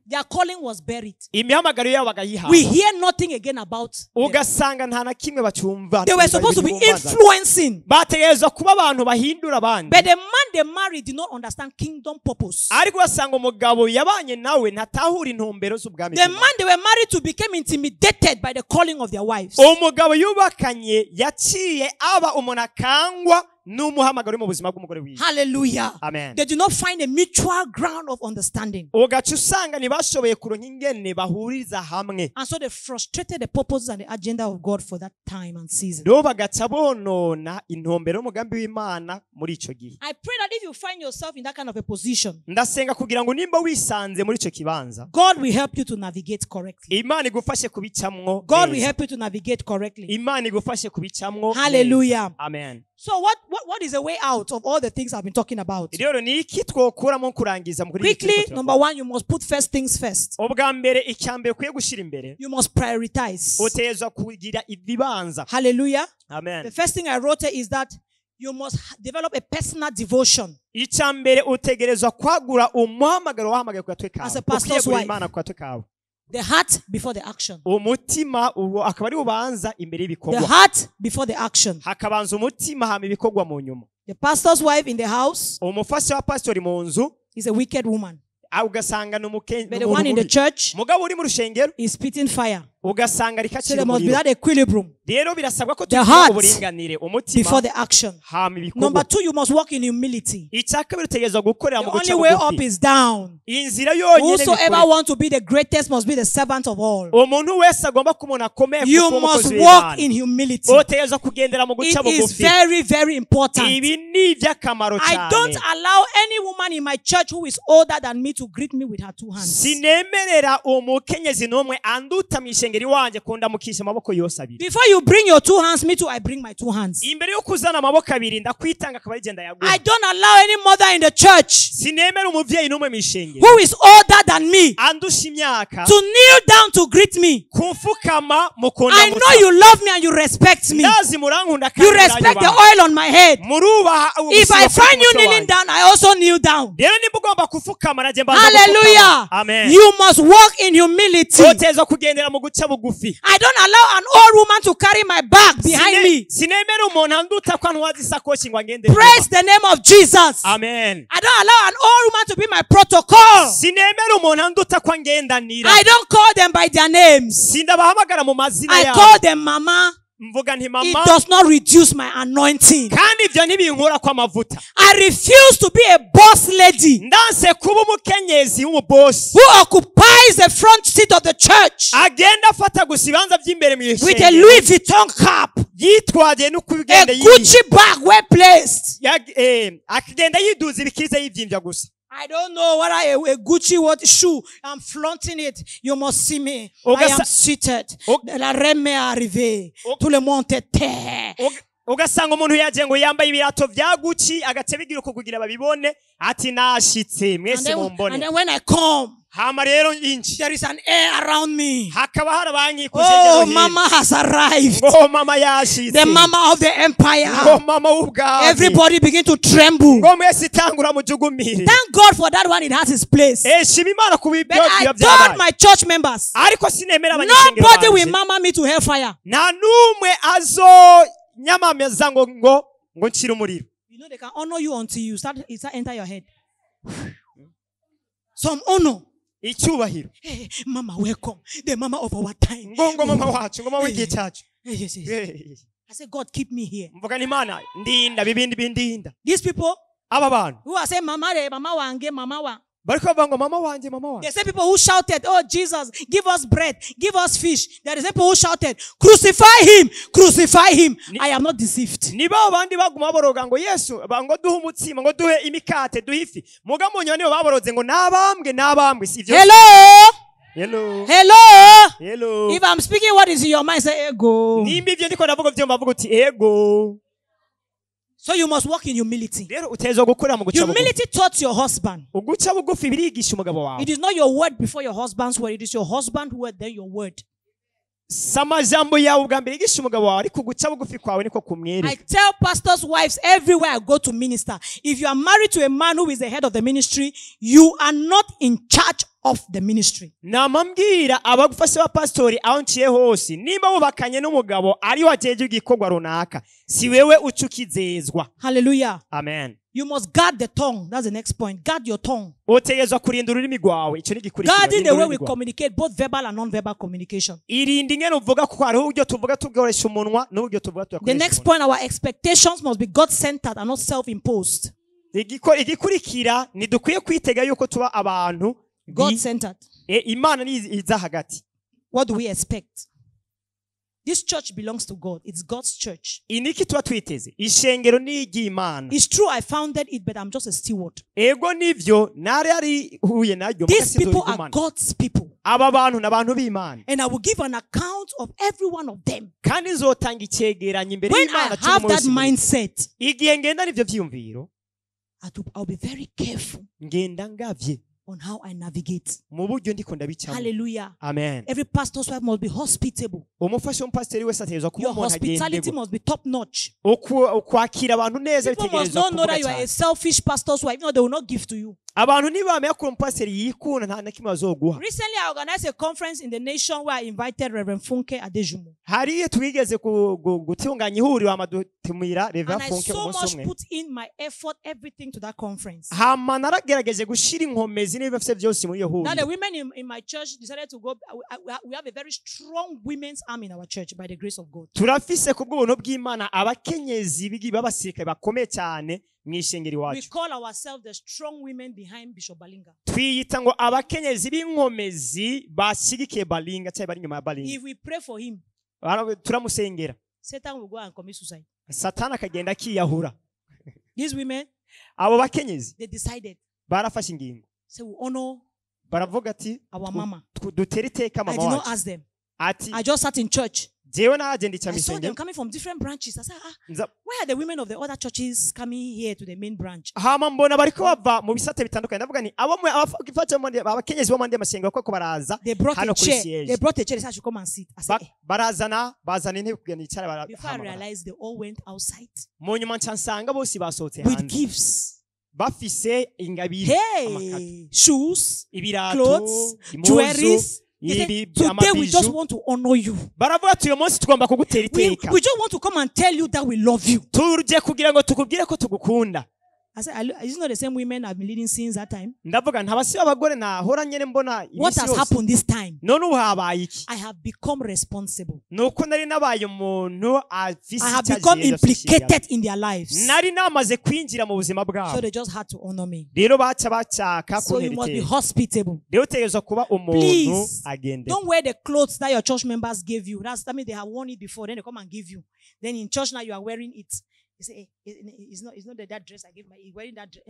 Their calling was buried. We hear nothing again about them. They were supposed to be influencing. But the man they married did not understand kingdom purpose. The man they were married to became intimidated by the calling of their wives. Hallelujah. Amen. They do not find a mutual ground of understanding. And so they frustrated the purposes and the agenda of God for that time and season. I pray that if you find yourself in that kind of a position, God will help you to navigate correctly. God will help you to navigate correctly. Hallelujah. Amen. So what is a way out of all the things I've been talking about? Quickly, number one, you must put first things first. You must prioritize. Hallelujah. Amen. The first thing I wrote here is that you must develop a personal devotion. As a pastor's wife. The heart before the action. The heart before the action. The pastor's wife in the house is a wicked woman. But the one in the church is spitting fire. So there must be that equilibrium. The heart before the action. Number two, you must walk in humility. The only way up is down. Whosoever wants to be the greatest must be the servant of all. You must walk in humility. It is very, very important. I don't allow any woman in my church who is older than me to greet me with her two hands. mwishengeri wanje kundamukisha amaboko yose abiri. Before you bring your 2 hands, me too, I bring my 2 hands. Imbere yo kuzana amaboko abiri ndakwitanga akaba agenda yaguha. I don't allow any mother in the church sinemera umuvyeyi numwe mwishengeri who is older than me andusha imyaka to kneel down to greet me. kumfukama mukunda. I know you love me and you respect me. Ndazi murankunda You respect the oil on my head. murubaha. If I find you kneeling down, I also kneel down. rero nimba ugomba kufukama naje mbanza. Hallelujah. Amen. You must walk in humility. Utezwa kugendera mu guca bugufi. I don't allow an old woman to carry my bag behind me. sinemera umuntu anduta kwa ntwazi isakoshi ngo agende. Praise the name of Jesus. Amen. I don't allow an old woman to be my protocol. sinemera umuntu anduta kwa ngendanira. I don't call them by their names. sindabahamagara mu mazina I yabo. call them mama. mvuga nti It mama. does not reduce my anointing. kandi ivyo ntibinkura kwa mavuta. I refuse to be a boss lady ndanse kuba umukenyezi w'umubosi who occupies the front seat of the church agenda afata gusa ibibanza by'imbere mu with a ishengero Louis Vuitton cap, yitwaje a n'ukubigenda Gucci bag well placed. akigenda yiduza ibikize yivyimbya gusa. I don't know whether a Gucci shoe, I'm flaunting it. You must see me. I am seated. La reine m'est arrivée. Tout le monde était. ugasanga umuntu yaje ngo yambaye ibirato vya Gucci agace bigira uko kugira babibone ati nashitse mwese mumbone. And then when I come, hama rero inchi there is an air around me. hakaba harabanki Oh, mama has arrived. ngo mama yashitse. The mama of the empire. ngo mama w'ubwami. Everybody begin to tremble. ngo mwese tangura mujugumire. Thank God for that one. It has its place. shima Imana kubibyo But I told my church members, ariko sinemera abanyeshengero banje. nobody will mama me to hellfire. nta numwe azo nyamameza ngo nshira umuriro. You know they can honor you until you start enter your head. Some honor. Icyubahiro. Hey, mama, welcome. The mama of our time. ngo mama wacu, ngo mama w'igihe cyacu. Yes. I say, God, keep me here. mvuga ni Imana ndinda bibindi bindinda. These people aba bantu who are saying, mama wange, mama wa. bariko bavuga ngo mama wanje, mama wanje. There's some people who shouted, oh Jesus, give us bread, give us fish. There is some people who shouted, crucify him, crucify him. I am not deceived. Niba abandi baguma boroga ngo Yesu ngo duhe umutsima, ngo duhe imikate, duhe ifi. Muga munyo nibo baboroze ngo nabambwe sivyo. Hello. If I'm speaking what is in your mind, say ego. Nimba ivyo ndiko ndavuga vyo mbavuga uti ego. So you must walk in humility. Humility taught your husband. It is not your word before your husband's word. It is your husband's word, then your word. I tell pastors' wives everywhere I go to minister, if you are married to a man who is the head of the ministry, you are not in charge of the ministry. Namambwira abagufasha ba pastori aho nciye hose nimba wubakanye n'umugabo ari wajeje igikorwa runaka si wewe ucukizezwa. Hallelujah. Amen. You must guard the tongue. That's the next point. Guard your tongue. Utegezwa kurinda ururimi rwawe. Ico ni gikurikira. Guarding the way we communicate, both verbal and non-verbal communication. Irinde ingene uvuga kuko hariho uburyo tuvuga tugakoresha umunwa n'uburyo tuvuga tugakoresha. The next point, our expectations must be God-centered and not self-imposed. Igikurikira ni dukwiye kwitega yuko tuba abantu God-centered. Imana ni iza hagati. What do we expect? This church belongs to God. It's God's church. Iniki tuba twiteze. Ishengero ni iry'Imana. It's true I founded it, but I'm just a steward. Ego nivyo nari ari huye naryo. These people are God's people. Aba bantu n'abantu b'Imana. And I will give an account of every one of them. Kandi nzotanga icegeranyo imbere When y'Imana I have that mindset, igihe ngenda nivyo vyumviro, I'll be very careful. Ngenda ngavye on how I navigate. Hallelujah. Amen. Every pastor's wife must be hospitable. Your hospitality must be top notch. People must not know that you are a selfish pastor's wife. No, they will not give to you. Recently, I organized a conference in the nation where I invited Reverend Funke Adejumo. And I so much put in my effort, everything to that conference. Now the women in my church decided to go. We have a very strong women's army in our church by the grace of God. We call ourselves the strong women behind Bishop Balinga. If we pray for him, Satan will go and commit suicide. These women, they decided, so we honor our mama. I did not ask them. I just sat in church. I saw them coming from different branches. I said, where are the women of the other churches coming here to the main branch? They brought a chair. They brought a chair. They said I should come and sit. I said, before I realized, they all went outside with gifts. Hey, shoes, clothes, jewelries. Today we just want to honor you. We just want to come and tell you that we love you. I said, is it not the same women I've been leading since that time? What has happened this time? I have become responsible. I have become implicated in their lives. So they just had to honor me. So you must be hospitable. Please, don't wear the clothes that your church members gave you. That means they have worn it before, then they come and give you. Then in church now you are wearing it. You say, it's not that dress I gave you're wearing that dress.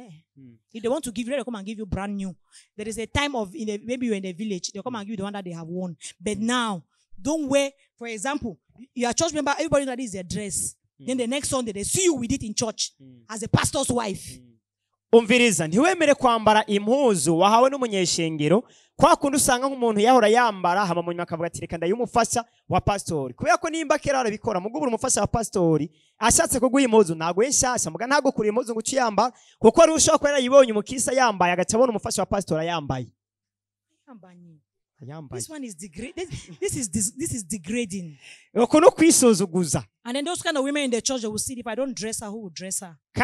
If they want to give you, they'll come and give you brand new. There is a time of, maybe you're in the village, they'll come and give you the one that they have worn. But now, don't wear, for example, your church member, everybody knows that is their dress. Then the next Sunday, they see you with it in church as a pastor's wife. Umviriza ntiwemere kwambara impuzu wahawe n'umunyeshengero kwa kundi usanga nk'umuntu yahora yambara hama munyuma akavuga ati reka ndayumufasha wa pastori kubera ko nimba kera arabikora mugubura umufasha wa pastori ashatse kuguha impuzu ntago yenshasha muga ntago kuri impuzu ngo uciyambara kuko ari ushobora kuba yarayibonye umukisa yambaye agacabona umufasha wa pastori yambaye. This one is degrading. This is degrading. And then those kind of women in the church, they will see, if I don't dress her, who will dress her? If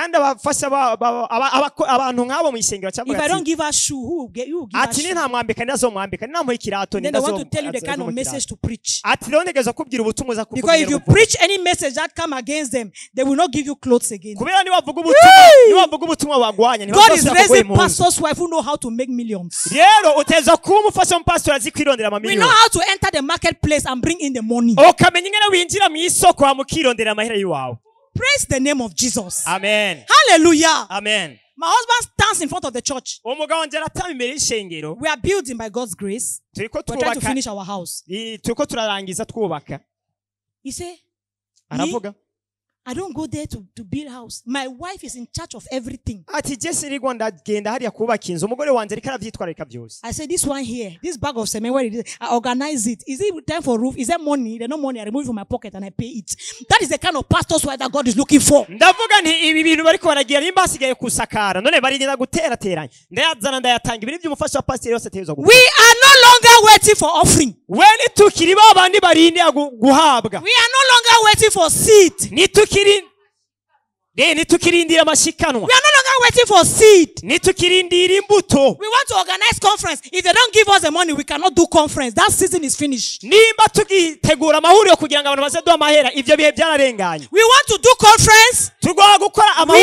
I don't give her shoe, who will give her shoe? Then they want to tell you the kind of message to preach. Because if you preach any message that come against them, they will not give you clothes again. God is raising pastors' wife who know how to make millions. We know how to enter the marketplace and bring in the money. Praise the name of Jesus. Amen. Hallelujah. Amen. My husband stands in front of the church. We are building by God's grace. We're trying to finish our house. He said, I don't go there to build house. My wife is in charge of everything. I said, this one here, this bag of cement, where it is, I organize it. Is it time for roof? Is there money? There's no money. I remove it from my pocket and I pay it. That is the kind of pastor's wife that God is looking for. We are no longer waiting for offering. We are no longer waiting for seed. We are no longer waiting for seed. We want to organize conference. If they don't give us the money, we cannot do conference. That season is finished. We want to do conference. We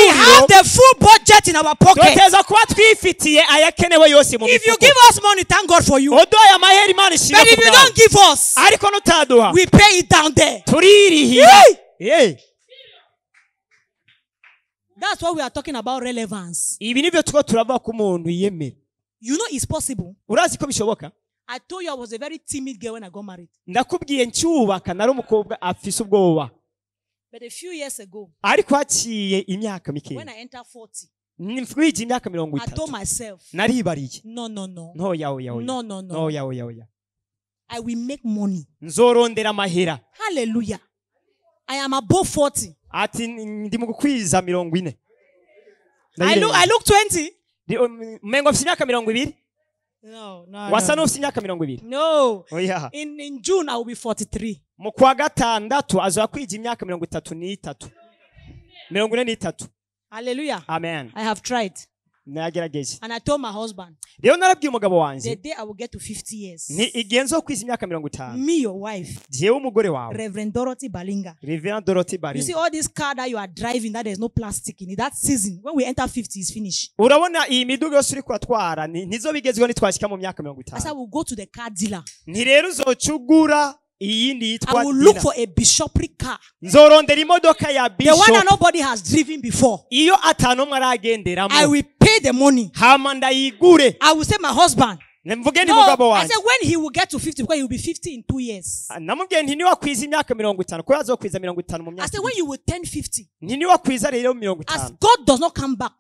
have the full budget in our pocket. If you give us money, thank God for you. But if you don't give us, we pay it down there. Yeah. That's what we are talking about, relevance. You know it's possible. I told you I was a very timid girl when I got married. But a few years ago, when I entered 40, I told myself, no. I will make money. Hallelujah. I am above 40. I look 20. No. In June I will be 43. Hallelujah. Amen. I have tried. And I told my husband, the day I will get to 50 years, me, your wife, Reverend Dorothy Balinga. You see all this car that you are driving, that there's no plastic in it. That season, when we enter 50, is finished. I said, we'll go to the car dealer. I will look for a bishopric car. The one that nobody has driven before. I will pay the money. I will say, my husband, mvuge ni No, mugabo I wanjye said when he will get to 50, because he will be 50 in 2 years. namubwiye nti niwakwiza imyaka 50 ko yazokwiza 50 mu I myaka said when you will turn 50, nti niwakwiza rero as 50 God does not come back,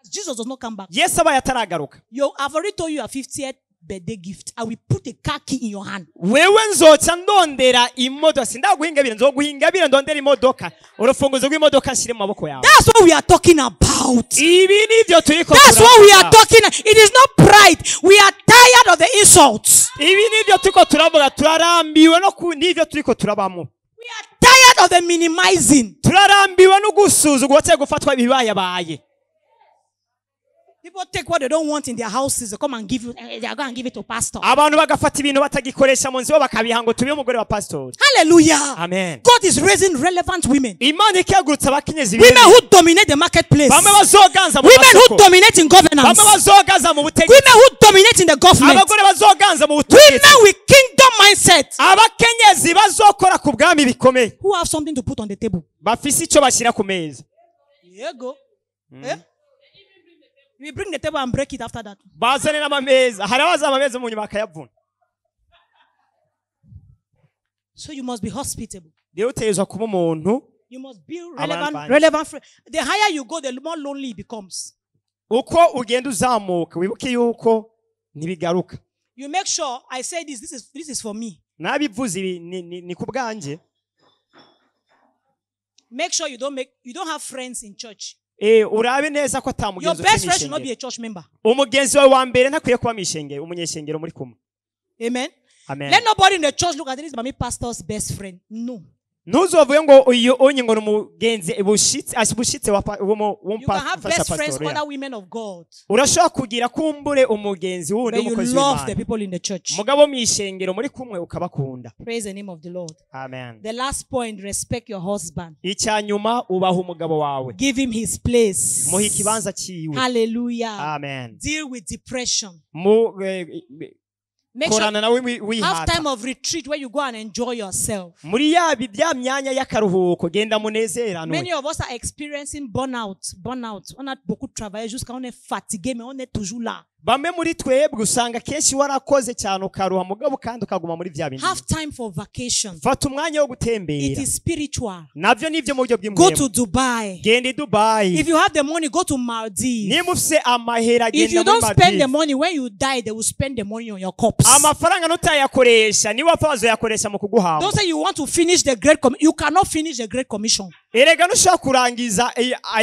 as Jesus does not come back, Yesu abaye ataragaruka I've already told you your 50th birthday gift. I will put a car key in your hand. wewe nzoca ndondera imodoka sindaguhingabira nzoguhingabira ndondera imodoka urufunguzo rw'imodoka nshyire mu maboko yawe That's what we are talking about. ibi nivyo turiko That's what we are talking. It is not pride. We are tired of the insults. ibi nivyo turiko turavuga turarambiwe no nivyo turiko turabamo We are tired of the minimizing. turarambiwe no gusuzugura cyangwa gufatwa ibibayabaye. People take what they don't want in their houses. They come and give you. They are going to give it to pastor. Abantu bagafata ibintu batagikoresha mu nzu bakabiha ngo tubiye umugore wa pastor. Hallelujah. Amen. God is raising relevant women. Imana ikagurutsa abakenyezi Women who dominate the marketplace. bamwe bazoganza mu Women masoko who dominate in governance. bamwe bazoganza mu butegetsi Women who dominate in the government. abagore bazoganza mu butegetsi Women with kingdom mindset. abakenyezi bazokora ku bwami bikomeye Who have something to put on the table. bafise icyo bashyira ku meza. Here you go. Eh? We bring the table and break it after that. bazane n'amameza hari abaza amameza mu nyuma akayavuna. So you must be hospitable. rero utezwa kuba umuntu You must be Abandoned. relevant. The higher you go, the more lonely it becomes. uko ugenda uzamuka wibuke yuko ntibigaruka. You make sure I say this is for me. nabivuze ibi ni ku bwanjye. Make sure you don't have friends in church. urabe neza ko Your atamugenzi best friend should not be a church member. umugenzi wawe wa mbere ntakwiye kuba mwishengero umunyeshengero muri kumwe. Amen. Amen. Let nobody in the church look at this my pastor's best friend. No. ntuzovuge ngo uyu onye ngo umugenzi bushitse You can have best friends, other women of God. urashobora kugira kumbure umugenzi wundi But you umukozi love the w'Imana people in the church. mugabo mwishengero muri kumwe ukabakunda. Praise the name of the Lord. Amen. The last point, respect your husband. icya nyuma ubaha umugabo wawe Give him his place. muha ikibanza cyiwe. Hallelujah. Amen. Deal with depression. Make korana sure nawe have wihata time of retreat where you go and enjoy yourself. muri bya myanya y'akaruhuko genda munezeranwe. Many of us are experiencing burnout. On a beaucoup travaillé jusqu'à on est fatigué, mais on est toujours là. bamwe muri twebwe usanga kenshi warakoze cyane ukaruha mugabo kandi ukaguma muri bya bindi. Have time for vacation. fata umwanya wo It gutembera is spiritual. navyo nivyo mu buryo Go bw'imwemu. to Dubai. genda i Dubai. If you have the money, go to Maldives. niba ufise amahera If genda you muri don't spend the Maldives. money, when you die, they will spend the money on your corpse. amafaranga nutayakoresha niba apfa bazoyakoresha mu kuguhamba. Don't say you want to finish the Great Commission. You cannot finish the Great Commission. erega ntushobora kurangiza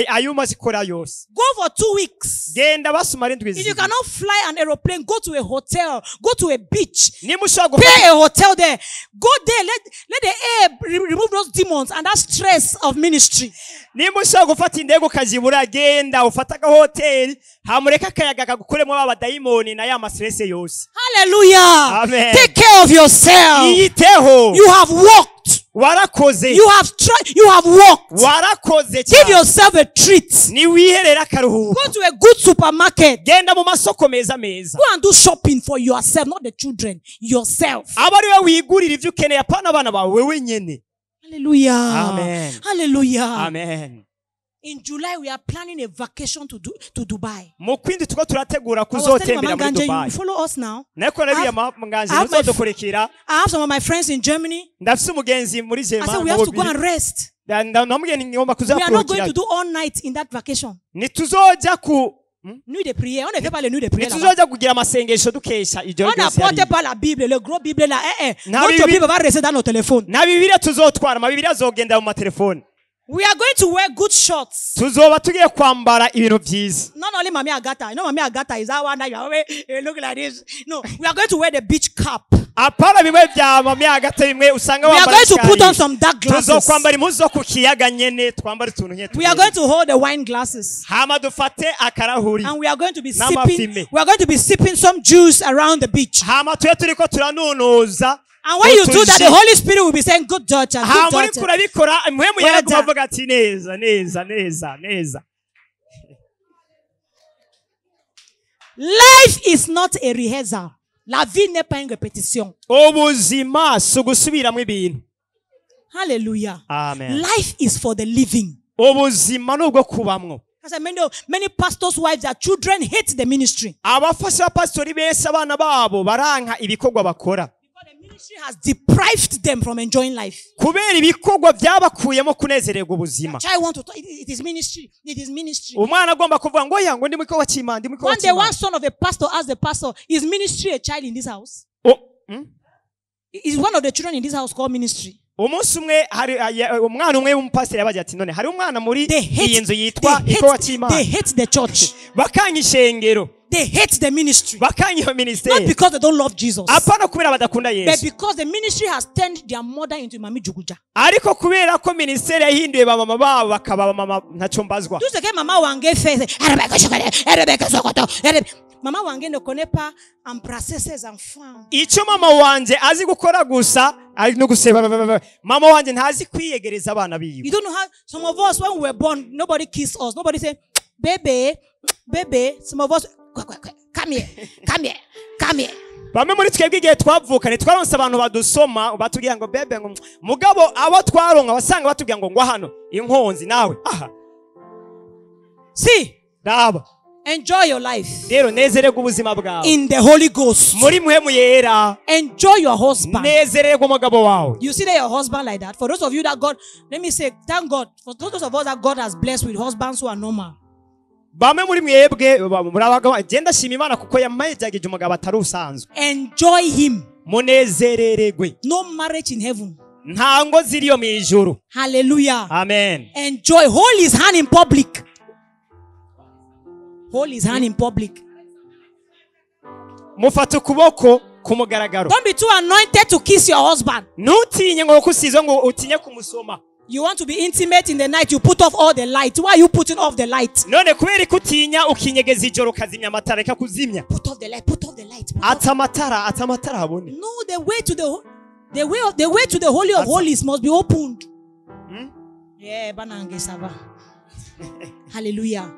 ayo umaze ikora yose. Go for 2 weeks. genda basumara indwi If you zibiri. cannot fly an aeroplane, go to a hotel. Go to a beach. niba ushobora Pay a hotel there. Go there. Let the air remove those demons and that stress of ministry. niba ushobora gufata indege ukazibura genda ufata agahoteli hamureka akayaga kagukuremo babadayimoni na ya mastrese yose. Hallelujah. Amen. Take care of yourself. iyiteho. You have walked. warakoze. You have tried. You have walked. warakoze Give cyane. yourself a treat. ni wiherera akaruhuko. Go to a good supermarket. genda mu masoko meza meza. Go and do shopping for yourself, not the children. Yourself. aba ari we wigurira ibyo ukeneye apana abana bawe wewe nyene. Hallelujah. Amen. Hallelujah. Amen. In July, we are planning a vacation to Dubai. mu kwindi tuko turategura I was telling Mama kuzotembera muri Ganje, Dubai. you follow us now. nako nabiye manganje I have my muzodukurikira. I have some of my friends in Germany. ndafise umugenzi muri I said we have to go and rest. namubwiye ngomba We are not going kuzakurikira. to do all night in that vacation. ntituzoja ku Nuit de prière. On ne fait pas les nuits de prière là-bas. ntituzoja kugira amasengesho dukesha ijoro On ryose n'apporte hariya. pas la Bible, le gros Bible là. Na Notre Bible- Bible va rester dans nos téléphones. na bibiliya tuzotwara amabibiliya azogenda mu matelefoni. We are going to wear good shorts. tuzoba tugiye kwambara ibintu byiza. Not only Mami Agata. You know Mami Agata is that one that you look like this. No, we are going to wear the beach cap. apana bimwe bya mami hagati bimwe usanga We are wambara going to put on some dark glasses. tuzokwambara impuzu zo ku kiyaga nyene twambara utuntu nke We are going to hold the wine glasses. hama dufate akarahuri And we are going to be N'amafime. sipping. We are going to be sipping some juice around the beach. hama tuye turiko turanunuza. And when you do that, the Holy Spirit will be saying, "Good daughter, good hama uriko daughter." urabikora impwemu Well yaraguha done. avuga ati neza neza neza neza. Life is not a rehearsal. La vie n'est pas une répétition. ubuzima si ugusubiramo ibintu. Hallelujah. Amen. Life is for the living. ubuzima ni ubwo kubamwo. Many pastors' wives, their children hate the ministry. Abafasha pastori benshi abana babo baranka ibikorwa bakora. Because the ministry has deprived them from enjoying life. Kubera ibikorwa byabakuyemo kunezererwa ubuzima. Child want to talk, it is ministry. It is ministry. Umwana agomba kuvuga ngo yango ndi muko wachima ndi muko wachima. One day one son of a pastor asked the pastor, is ministry a child in this house? Is one of the children in this house called ministry? Umunsi umwe hari umwana umwe w'umupasiteri yabaje ati none hari umwana muri iyi nzu yitwa iko wachima. They hate the church. Bakanga ishengero. They hate the ministry. Bakanga ministry. Not because they don't love Jesus. Apana kubera badakunda Yesu. But because the ministry has turned their mother into mami juguja. Ariko kubera ko ministry yahinduye ba mama babo bakaba mama ntaco mbazwa. Tu sais que mama wange fait Mama wange ne connaît pas embrasser ses enfants. Ico mama wanje azi gukora gusa ari no guseba. Mama wanje ntazi kwiyegereza abana biwe. You don't know how some of us when we were born nobody kissed us. Nobody said baby. Some of us come here. Bamwe muri twebwe igihe twavukane twaronse abantu badusoma batubwira ngo bebe ngo mugabo abo twaronka basanga batubwira ngo ngwa hano inkonzi nawe aha. See, Daba. Enjoy your life. Rero nezererwa ubuzima bwawe. In the Holy Ghost. Muri muhemu yera. Enjoy your husband. Nezererwa umugabo wawe. You see that your husband like that. For those of you that God, let me say, thank God. For those of us that God has blessed with husbands who are normal. Bamwe muri mwebwe murabagabo genda shima Imana kuko yamayejageje umugabo atari usanzwe. Enjoy him. Munezerererwe. No marriage in heaven. Nta ngo ziriyo mu ijuru. Hallelujah. Amen. Enjoy. Hold his hand in public. Hold his hand in public. Mufata ukuboko kumugaragaro. Don't be too anointed to kiss your husband. Nutinye ngo kusizo ngo utinye kumusoma. You want to be intimate in the night, you put off all the light. Why are you putting off the light? None kubera kutinya ukinyegeza ijoro kazimya amatara reka kuzimya. Put off the light. Atamatara abone. No, the way to the holy of holies must be opened. Yeah, banange sava. Hallelujah.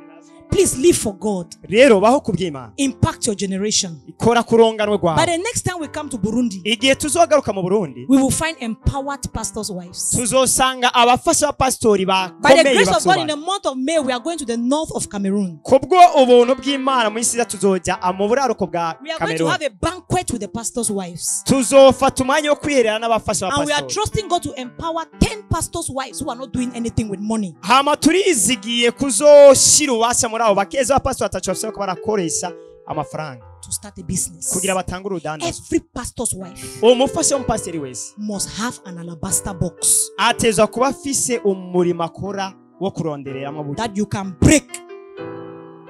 Please live for God. Rero baho kubyima. Impact your generation. Ikora kuronganwe gwawe. By the next time we come to Burundi, igihe tuzogaruka mu Burundi, we will find empowered pastors' wives. Tuzosanga abafasha pastori bakomeye. By the grace of God, in the month of May, we are going to the north of Cameroon. Kubwo ubuntu bw'Imana mu isi tuzoja mu buraruko bwa Cameroon. We are going to have a banquet with the pastors' wives. Tuzofata umwanya wo kwiherera n'abafasha pastori. And we are trusting God to empower 10 pastors' wives who are not doing anything with money. Hama turizigiye kuzoshira ubasha muri abo bakeza abapastori atacofse ko barakoresha amafaranga. To start a business. Kugira batanga urudandazo. Every pastor's wife umufasha w'umupastori wese must have an alabaster box. Ateza kuba afise umurimo akora wo kurondereramo buto. That you can break.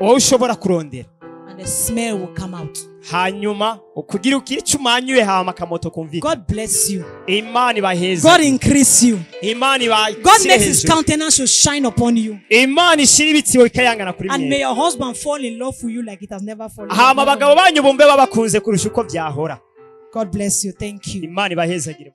Ushobora kurondera. And the smell will come out. Hanyuma ukugira ukiricumanyuye hama kamoto kumvika. God bless you. Imani baheza. God increase you. Imani ba. God makes his countenance to shine upon you. Imani shiribitiwe ikayangana kuri mwe. And may your husband fall in love with you like it has never fallen. Hama bagabo banyu bumbe babakunze kurusha uko byahora. God bless you. Thank you. Imani baheza gire.